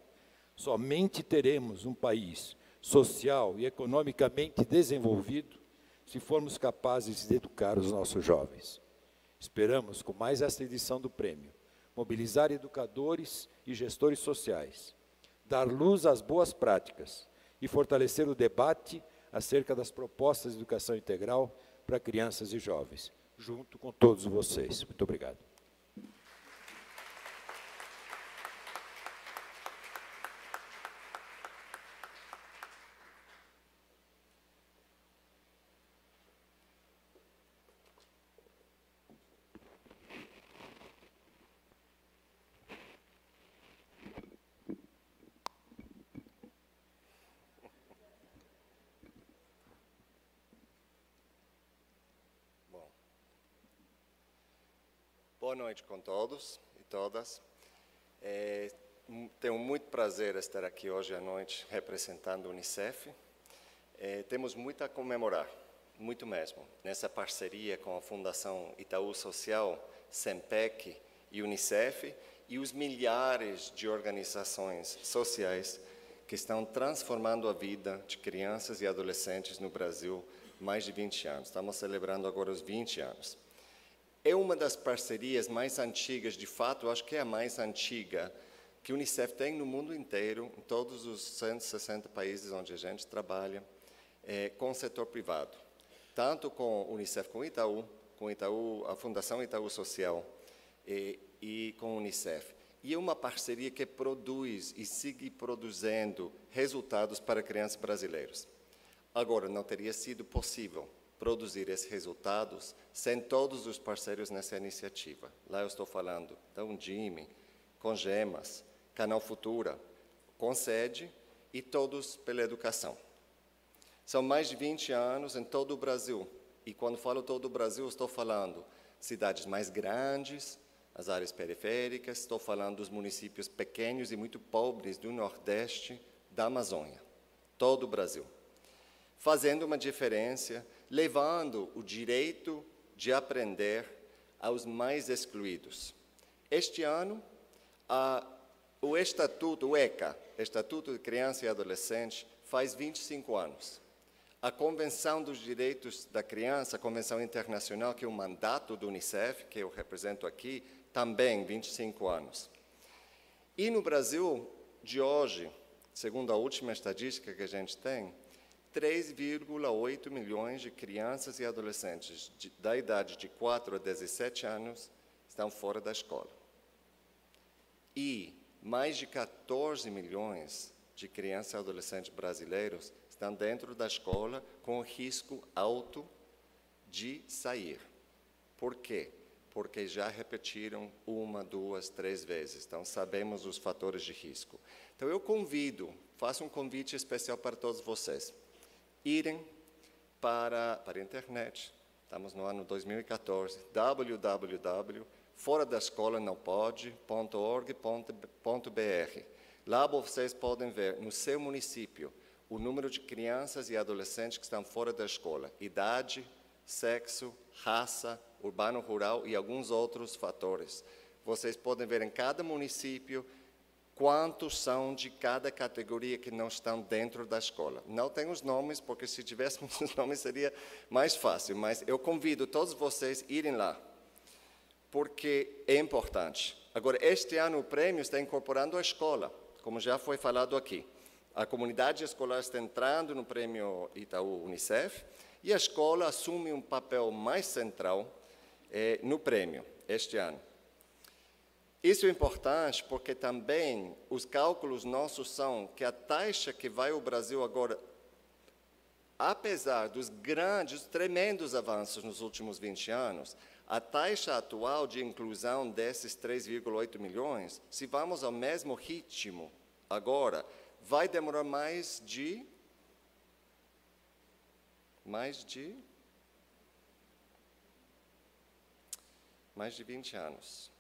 Somente teremos um país social e economicamente desenvolvido se formos capazes de educar os nossos jovens. Esperamos, com mais esta edição do prêmio, mobilizar educadores e gestores sociais, dar luz às boas práticas e fortalecer o debate acerca das propostas de educação integral para crianças e jovens, junto com todos vocês. Muito obrigado. Boa noite com todos e todas. Tenho muito prazer estar aqui hoje à noite representando a Unicef. Temos muito a comemorar, muito mesmo, nessa parceria com a Fundação Itaú Social, SEMPEC e Unicef, e os milhares de organizações sociais que estão transformando a vida de crianças e adolescentes no Brasil há mais de 20 anos. Estamos celebrando agora os 20 anos. É uma das parcerias mais antigas, de fato, acho que é a mais antiga que a Unicef tem no mundo inteiro, em todos os 160 países onde a gente trabalha, com o setor privado. Tanto com a Unicef, com Itaú, a Fundação Itaú Social e com a Unicef. E é uma parceria que produz e segue produzindo resultados para crianças brasileiras. Agora, não teria sido possível produzir esses resultados sem todos os parceiros nessa iniciativa. Lá eu estou falando da Undime, com Gemas, Canal Futura, com Sede e todos pela educação. São mais de 20 anos em todo o Brasil. E quando falo todo o Brasil, estou falando cidades mais grandes, as áreas periféricas, estou falando dos municípios pequenos e muito pobres do Nordeste, da Amazônia, todo o Brasil. Fazendo uma diferença, levando o direito de aprender aos mais excluídos. Este ano, o Estatuto, o ECA, Estatuto de Criança e Adolescente, faz 25 anos. A Convenção dos Direitos da Criança, a Convenção Internacional, que é o mandato do Unicef, que eu represento aqui, também 25 anos. E no Brasil, de hoje, segundo a última estatística que a gente tem, 3,8 milhões de crianças e adolescentes da idade de 4 a 17 anos estão fora da escola. E mais de 14 milhões de crianças e adolescentes brasileiros estão dentro da escola com risco alto de sair. Por quê? Porque já repetiram 1, 2, 3 vezes. Então, sabemos os fatores de risco. Então, eu faço um convite especial para todos vocês. Irem para a internet. Estamos no ano 2014. www.foradascolanãopode.org.br. Lá vocês podem ver, no seu município, o número de crianças e adolescentes que estão fora da escola. Idade, sexo, raça, urbano, rural e alguns outros fatores. Vocês podem ver em cada município quantos são de cada categoria que não estão dentro da escola. Não tem os nomes, porque se tivéssemos os nomes seria mais fácil, mas eu convido todos vocês a irem lá, porque é importante. Agora, este ano o prêmio está incorporando a escola, como já foi falado aqui. A comunidade escolar está entrando no prêmio Itaú Unicef e a escola assume um papel mais central no prêmio este ano. Isso é importante porque também os cálculos nossos são que a taxa que vai ao Brasil agora, apesar dos tremendos avanços nos últimos 20 anos, a taxa atual de inclusão desses 3,8 milhões, se vamos ao mesmo ritmo agora, vai demorar mais de 20 anos.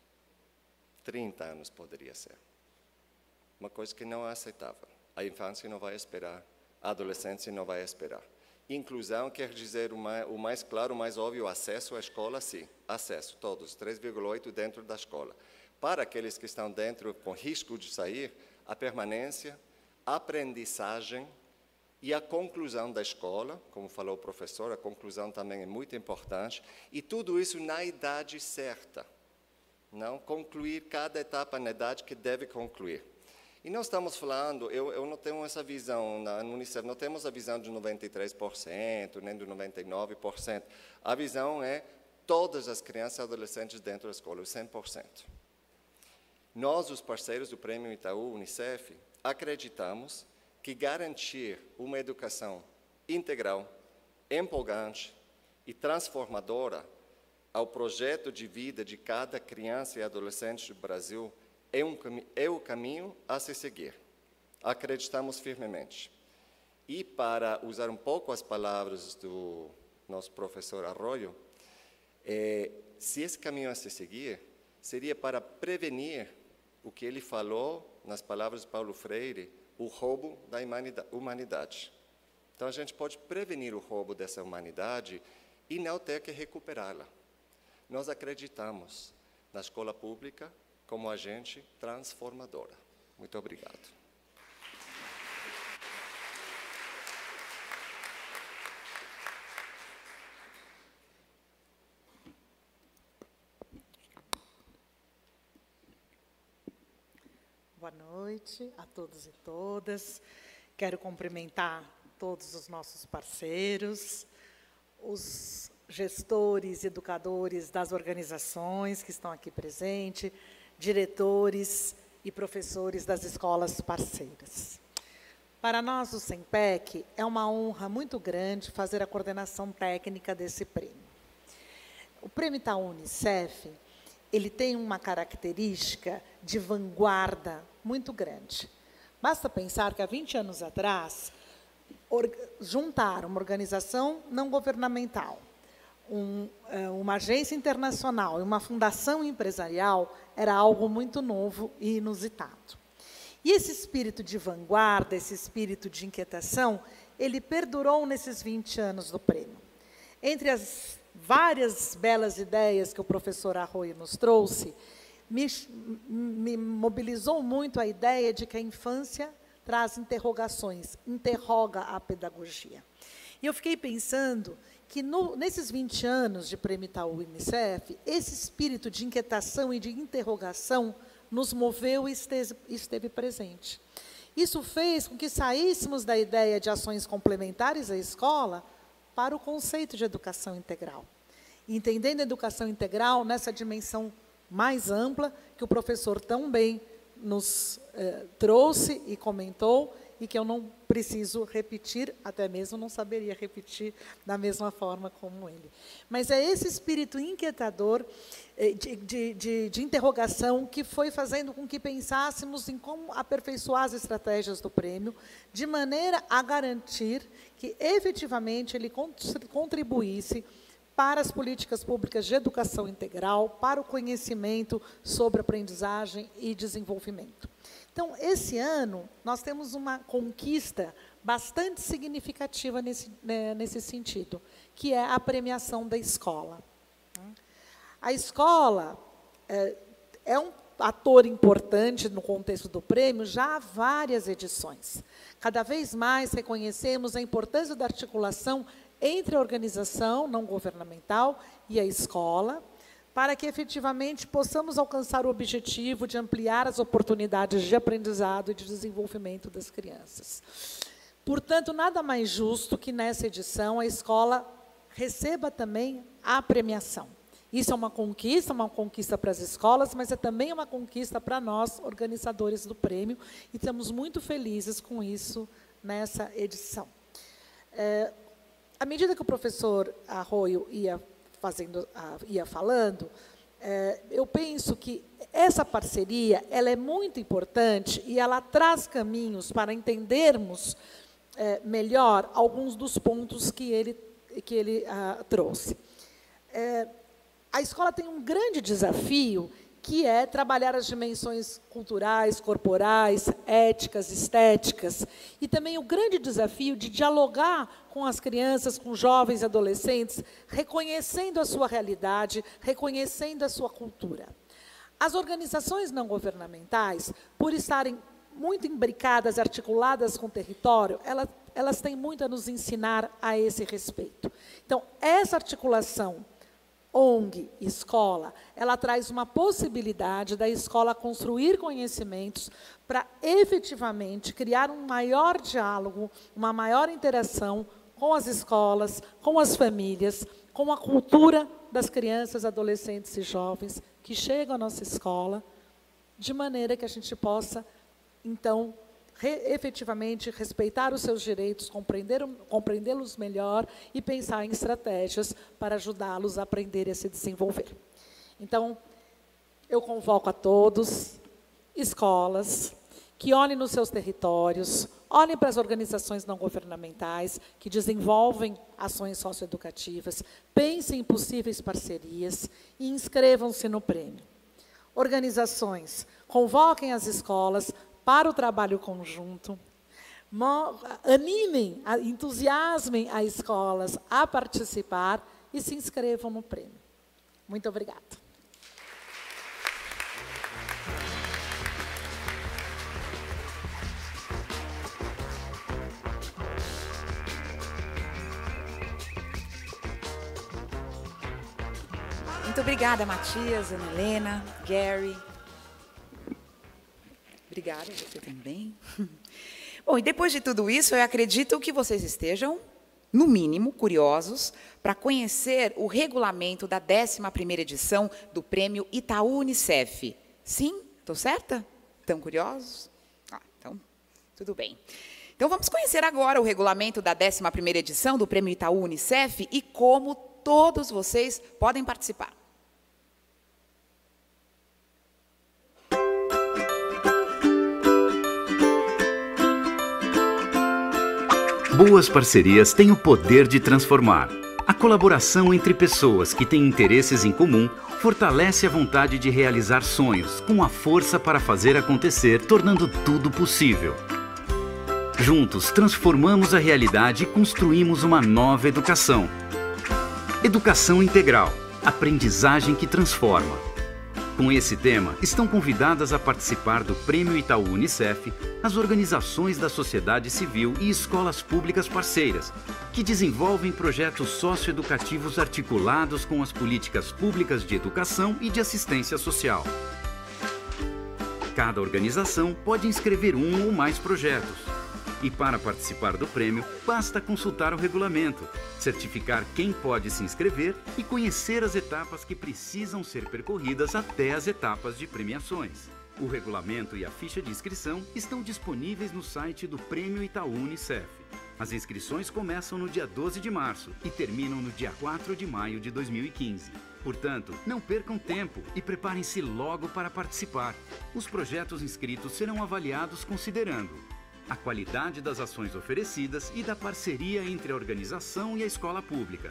30 anos poderia ser. Uma coisa que não é aceitável. A infância não vai esperar, a adolescência não vai esperar. Inclusão quer dizer o mais claro, o mais óbvio, acesso à escola, sim. Acesso, todos, 3,8 dentro da escola. Para aqueles que estão dentro com risco de sair, a permanência, a aprendizagem e a conclusão da escola, como falou o professor, a conclusão também é muito importante, e tudo isso na idade certa. Não concluir cada etapa na idade que deve concluir. E nós estamos falando, eu não tenho essa visão, no Unicef não temos a visão de 93%, nem de 99%. A visão é todas as crianças e adolescentes dentro da escola, os 100%. Nós, os parceiros do Prêmio Itaú Unicef, acreditamos que garantir uma educação integral, empolgante e transformadora ao projeto de vida de cada criança e adolescente do Brasil é o caminho a se seguir. Acreditamos firmemente. E para usar um pouco as palavras do nosso professor Arroyo, se esse caminho a se seguir, seria para prevenir o que ele falou, nas palavras de Paulo Freire, o roubo da humanidade. Então, a gente pode prevenir o roubo dessa humanidade e não ter que recuperá-la. Nós acreditamos na escola pública como agente transformadora. Muito obrigado. Boa noite a todos e todas. Quero cumprimentar todos os nossos parceiros, os gestores e educadores das organizações que estão aqui presentes, diretores e professores das escolas parceiras. Para nós, do SEMPEC, é uma honra muito grande fazer a coordenação técnica desse prêmio. O Prêmio Itaú Unicef, ele tem uma característica de vanguarda muito grande. Basta pensar que, há 20 anos atrás, juntar uma organização não governamental, uma agência internacional e uma fundação empresarial era algo muito novo e inusitado. E esse espírito de vanguarda, esse espírito de inquietação, ele perdurou nesses 20 anos do prêmio. Entre as várias belas ideias que o professor Arroyo nos trouxe, me mobilizou muito a ideia de que a infância traz interrogações, interroga a pedagogia. E eu fiquei pensando que, nesses 20 anos de Prêmio Itaú Unicef, esse espírito de inquietação e de interrogação nos moveu e esteve presente. Isso fez com que saíssemos da ideia de ações complementares à escola para o conceito de educação integral. Entendendo a educação integral nessa dimensão mais ampla, que o professor tão bem nos trouxe e comentou, e que eu não preciso repetir, até mesmo não saberia repetir da mesma forma como ele. Mas é esse espírito inquietador de interrogação que foi fazendo com que pensássemos em como aperfeiçoar as estratégias do prêmio, de maneira a garantir que, efetivamente, ele contribuísse para as políticas públicas de educação integral, para o conhecimento sobre aprendizagem e desenvolvimento. Então, esse ano, nós temos uma conquista bastante significativa nesse sentido, que é a premiação da escola. A escola é um ator importante no contexto do prêmio já há várias edições. Cada vez mais reconhecemos a importância da articulação entre a organização não governamental e a escola, para que, efetivamente, possamos alcançar o objetivo de ampliar as oportunidades de aprendizado e de desenvolvimento das crianças. Portanto, nada mais justo que, nessa edição, a escola receba também a premiação. Isso é uma conquista para as escolas, mas é também uma conquista para nós, organizadores do prêmio, e estamos muito felizes com isso nessa edição. À medida que o professor Arroyo ia falando, eu penso que essa parceria ela é muito importante e ela traz caminhos para entendermos melhor alguns dos pontos que ele trouxe. A escola tem um grande desafio, que é trabalhar as dimensões culturais, corporais, éticas, estéticas, e também o grande desafio de dialogar com as crianças, com jovens e adolescentes, reconhecendo a sua realidade, reconhecendo a sua cultura. As organizações não governamentais, por estarem muito imbricadas, articuladas com o território, elas têm muito a nos ensinar a esse respeito. Então, essa articulação ONG, escola, ela traz uma possibilidade da escola construir conhecimentos para, efetivamente, criar um maior diálogo, uma maior interação com as escolas, com as famílias, com a cultura das crianças, adolescentes e jovens que chegam à nossa escola, de maneira que a gente possa, então, efetivamente respeitar os seus direitos, compreendê-los melhor e pensar em estratégias para ajudá-los a aprender e a se desenvolver. Então, eu convoco a todos, escolas, que olhem nos seus territórios, olhem para as organizações não governamentais que desenvolvem ações socioeducativas, pensem em possíveis parcerias e inscrevam-se no prêmio. organizações, convoquem as escolas para o trabalho conjunto, animem, entusiasmem as escolas a participar e se inscrevam no prêmio. Muito obrigada. Muito obrigada, Matias, Ana Helena, Gary. Obrigada, você também. Bom, e depois de tudo isso, eu acredito que vocês estejam, no mínimo, curiosos para conhecer o regulamento da 11ª edição do Prêmio Itaú Unicef. Sim? Estou certa? Estão curiosos? Então, tudo bem. Então, vamos conhecer agora o regulamento da 11ª edição do Prêmio Itaú Unicef e como todos vocês podem participar. Boas parcerias têm o poder de transformar. A colaboração entre pessoas que têm interesses em comum fortalece a vontade de realizar sonhos, com a força para fazer acontecer, tornando tudo possível. Juntos, transformamos a realidade e construímos uma nova educação. Educação integral, aprendizagem que transforma. Com esse tema, estão convidadas a participar do Prêmio Itaú Unicef as organizações da sociedade civil e escolas públicas parceiras, que desenvolvem projetos socioeducativos articulados com as políticas públicas de educação e de assistência social. Cada organização pode inscrever um ou mais projetos. E para participar do prêmio, basta consultar o regulamento, certificar quem pode se inscrever e conhecer as etapas que precisam ser percorridas até as etapas de premiações. O regulamento e a ficha de inscrição estão disponíveis no site do Prêmio Itaú Unicef. As inscrições começam no dia 12 de março e terminam no dia 4 de maio de 2015. Portanto, não percam tempo e preparem-se logo para participar. Os projetos inscritos serão avaliados considerando a qualidade das ações oferecidas e da parceria entre a organização e a escola pública,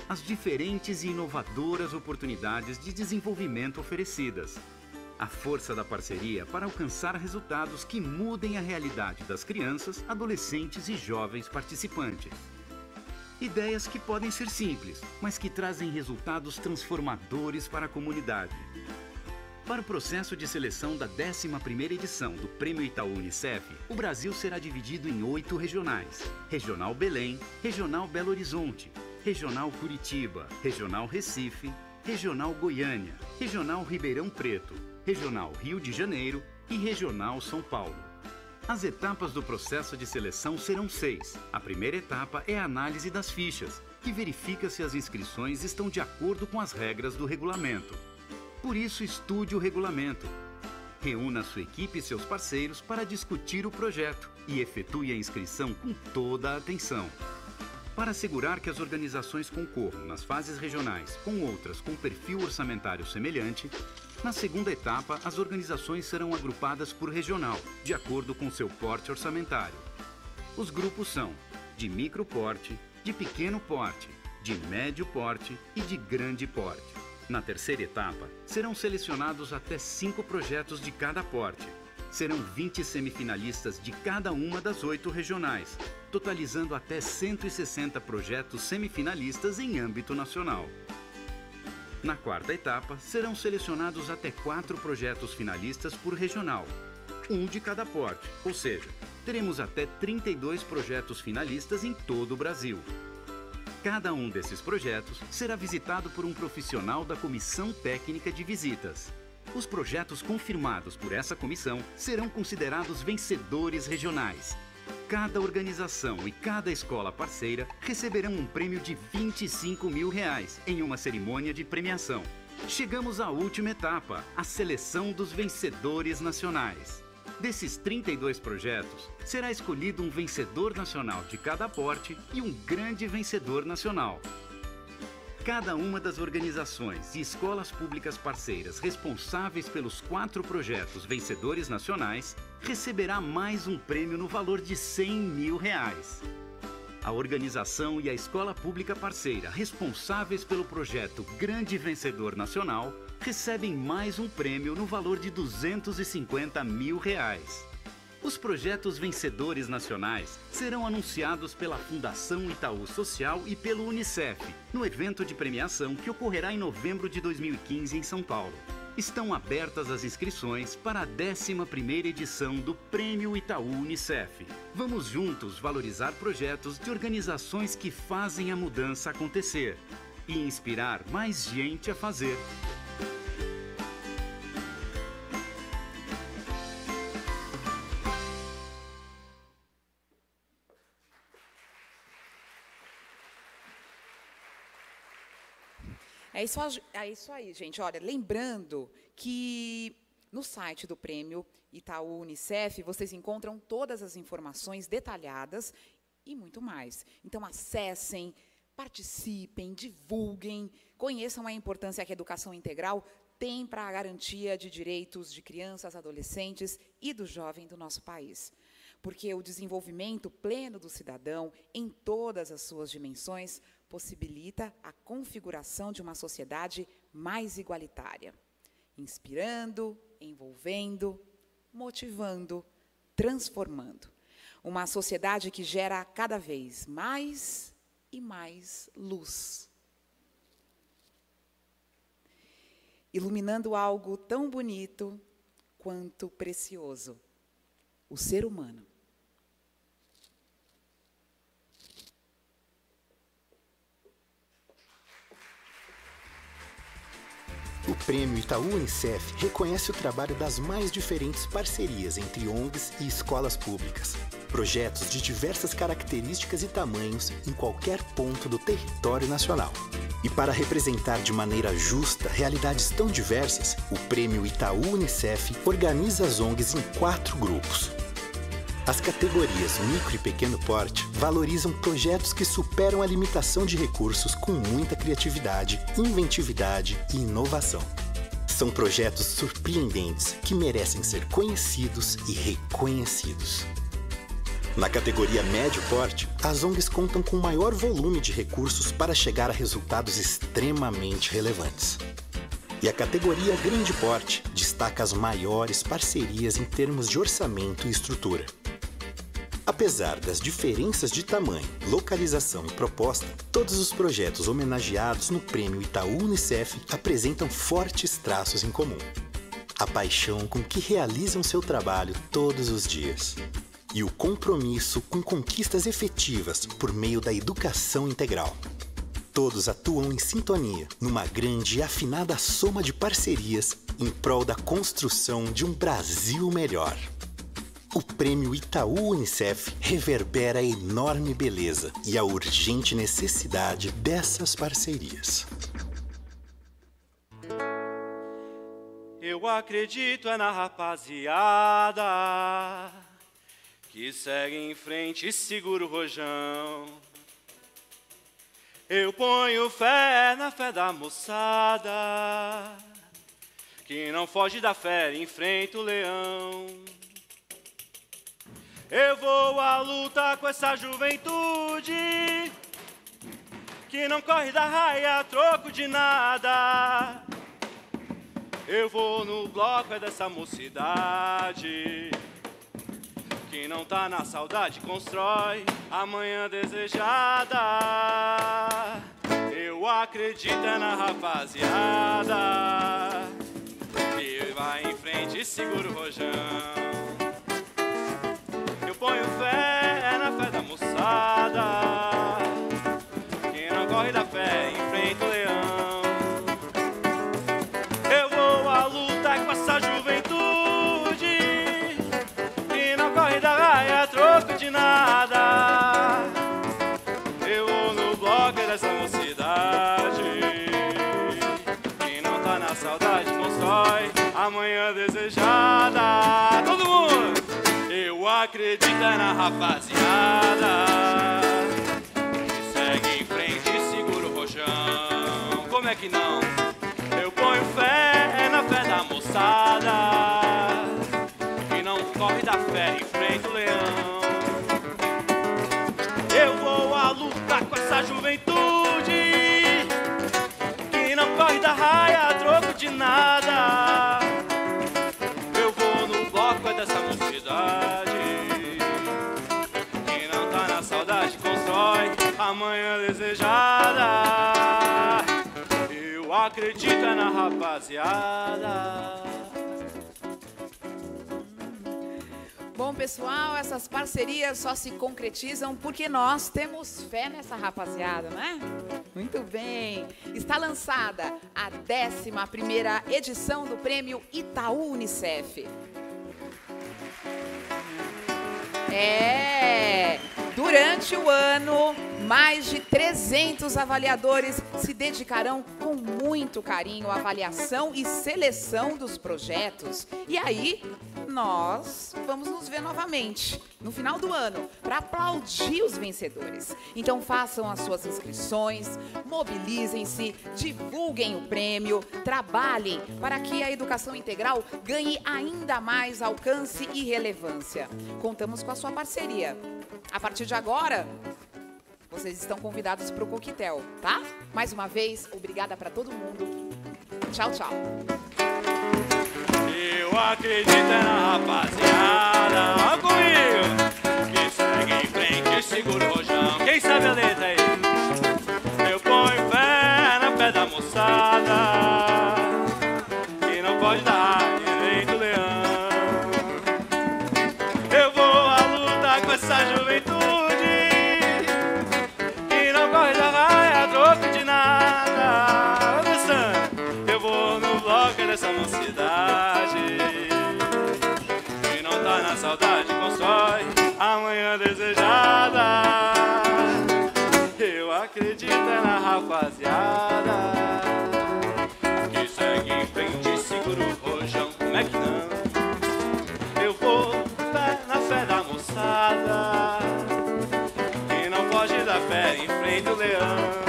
as diferentes e inovadoras oportunidades de desenvolvimento oferecidas, a força da parceria para alcançar resultados que mudem a realidade das crianças, adolescentes e jovens participantes. Ideias que podem ser simples, mas que trazem resultados transformadores para a comunidade. Para o processo de seleção da 11ª edição do Prêmio Itaú Unicef, o Brasil será dividido em 8 regionais. Regional Belém, Regional Belo Horizonte, Regional Curitiba, Regional Recife, Regional Goiânia, Regional Ribeirão Preto, Regional Rio de Janeiro e Regional São Paulo. As etapas do processo de seleção serão 6. A primeira etapa é a análise das fichas, que verifica se as inscrições estão de acordo com as regras do regulamento. Por isso, estude o regulamento. Reúna sua equipe e seus parceiros para discutir o projeto e efetue a inscrição com toda a atenção. Para assegurar que as organizações concorram nas fases regionais com outras com perfil orçamentário semelhante, na segunda etapa, as organizações serão agrupadas por regional, de acordo com seu porte orçamentário. Os grupos são de micro porte, de pequeno porte, de médio porte e de grande porte. Na terceira etapa, serão selecionados até 5 projetos de cada porte. Serão 20 semifinalistas de cada uma das 8 regionais, totalizando até 160 projetos semifinalistas em âmbito nacional. Na quarta etapa, serão selecionados até 4 projetos finalistas por regional, um de cada porte, ou seja, teremos até 32 projetos finalistas em todo o Brasil. Cada um desses projetos será visitado por um profissional da Comissão Técnica de Visitas. Os projetos confirmados por essa comissão serão considerados vencedores regionais. Cada organização e cada escola parceira receberão um prêmio de R$25 mil em uma cerimônia de premiação. Chegamos à última etapa, a seleção dos vencedores nacionais. Desses 32 projetos, será escolhido um vencedor nacional de cada porte e um grande vencedor nacional. Cada uma das organizações e escolas públicas parceiras responsáveis pelos 4 projetos vencedores nacionais receberá mais um prêmio no valor de R$100 mil. A organização e a escola pública parceira responsáveis pelo projeto Grande Vencedor Nacional recebem mais um prêmio no valor de R$250 mil. Os projetos vencedores nacionais serão anunciados pela Fundação Itaú Social e pelo Unicef, no evento de premiação que ocorrerá em novembro de 2015 em São Paulo. Estão abertas as inscrições para a 11ª edição do Prêmio Itaú Unicef. Vamos juntos valorizar projetos de organizações que fazem a mudança acontecer e inspirar mais gente a fazer. É isso aí, gente. Olha, lembrando que no site do Prêmio Itaú Unicef vocês encontram todas as informações detalhadas e muito mais. Então, acessem, participem, divulguem, conheçam a importância que a educação integral tem para a garantia de direitos de crianças, adolescentes e do jovem do nosso país. Porque o desenvolvimento pleno do cidadão, em todas as suas dimensões, possibilita a configuração de uma sociedade mais igualitária, inspirando, envolvendo, motivando, transformando. Uma sociedade que gera cada vez mais e mais luz. Iluminando algo tão bonito quanto precioso, o ser humano. O Prêmio Itaú Unicef reconhece o trabalho das mais diferentes parcerias entre ONGs e escolas públicas. Projetos de diversas características e tamanhos em qualquer ponto do território nacional. E para representar de maneira justa realidades tão diversas, o Prêmio Itaú Unicef organiza as ONGs em 4 grupos. As categorias micro e pequeno porte valorizam projetos que superam a limitação de recursos com muita criatividade, inventividade e inovação. São projetos surpreendentes que merecem ser conhecidos e reconhecidos. Na categoria médio porte, as ONGs contam com maior volume de recursos para chegar a resultados extremamente relevantes. E a categoria grande porte destaca as maiores parcerias em termos de orçamento e estrutura. Apesar das diferenças de tamanho, localização e proposta, todos os projetos homenageados no Prêmio Itaú Unicef apresentam fortes traços em comum. A paixão com que realizam seu trabalho todos os dias. E o compromisso com conquistas efetivas por meio da educação integral. Todos atuam em sintonia, numa grande e afinada soma de parcerias em prol da construção de um Brasil melhor. O Prêmio Itaú Unicef reverbera a enorme beleza e a urgente necessidade dessas parcerias. Eu acredito na rapaziada que segue em frente e segura o rojão. Eu ponho fé na fé da moçada que não foge da fé e enfrenta o leão. Eu vou à luta com essa juventude que não corre da raia a troco de nada. Eu vou no bloco é dessa mocidade que não tá na saudade, constrói a manhã desejada. Eu acredito na rapaziada que vai em frente e segura o rojão. Ponho fé na fé da moçada que não corre da fé, enfrenta o leão. Eu vou à luta com essa juventude que não corre da raia a troco de nada. Eu vou no bloco dessa mocidade que não tá na saudade, constrói a manhã desejada. Todo mundo! Eu acredito na rapaziada que segue em frente e segura o rojão. Como é que não? Eu ponho fé na fé da moçada que não corre da fé, enfrenta o leão. Eu vou à juventude que não corre da raia a troco de nada. Eu vou no bloco dessa mocidade que não tá na saudade, constrói a manhã desejada. Eu acredito na rapaziada. Bom, pessoal, essas parcerias só se concretizam porque nós temos fé nessa rapaziada, né? Muito bem. Está lançada a 11ª edição do Prêmio Itaú Unicef. Durante o ano, mais de 300 avaliadores se dedicarão com muito carinho à avaliação e seleção dos projetos. E aí, nós vamos nos ver novamente no final do ano para aplaudir os vencedores. Então façam as suas inscrições, mobilizem-se, divulguem o prêmio, trabalhem para que a educação integral ganhe ainda mais alcance e relevância. Contamos com a sua parceria. A partir de agora, vocês estão convidados para o coquetel, tá? Mais uma vez, obrigada para todo mundo. Tchau, tchau. Eu acredito na rapaziada, vamos comigo, que segue em frente, segura o rojão. Quem sabe a letra aí? Eu ponho fé na fé da moçada, que não pode dar direito leão. Eu vou à luta com essa juventude, que não corre da raia a troco de nada. Eu vou no bloco dessa mocidade, na saudade constrói a manhã desejada. Eu acredito na rapaziada, que segue em frente, segura o rojão. Como é que não? Eu vou na fé da moçada, que não pode dar fé em frente o leão.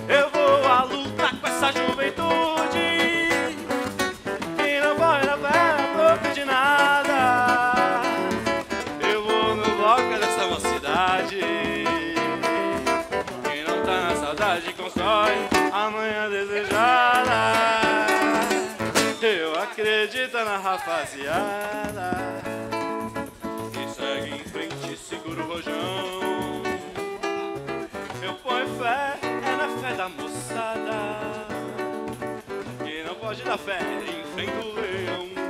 Eu vou à luta com essa juventude, que não pode dar fé de nada. Eu vou no bloco dessa mocidade, quem não tá na saudade constrói a manhã desejada. Eu acredito na rapaziada, que segue em frente, segura o rojão. Eu ponho fé, na fé da moçada, que não pode dar fé em frente o leão.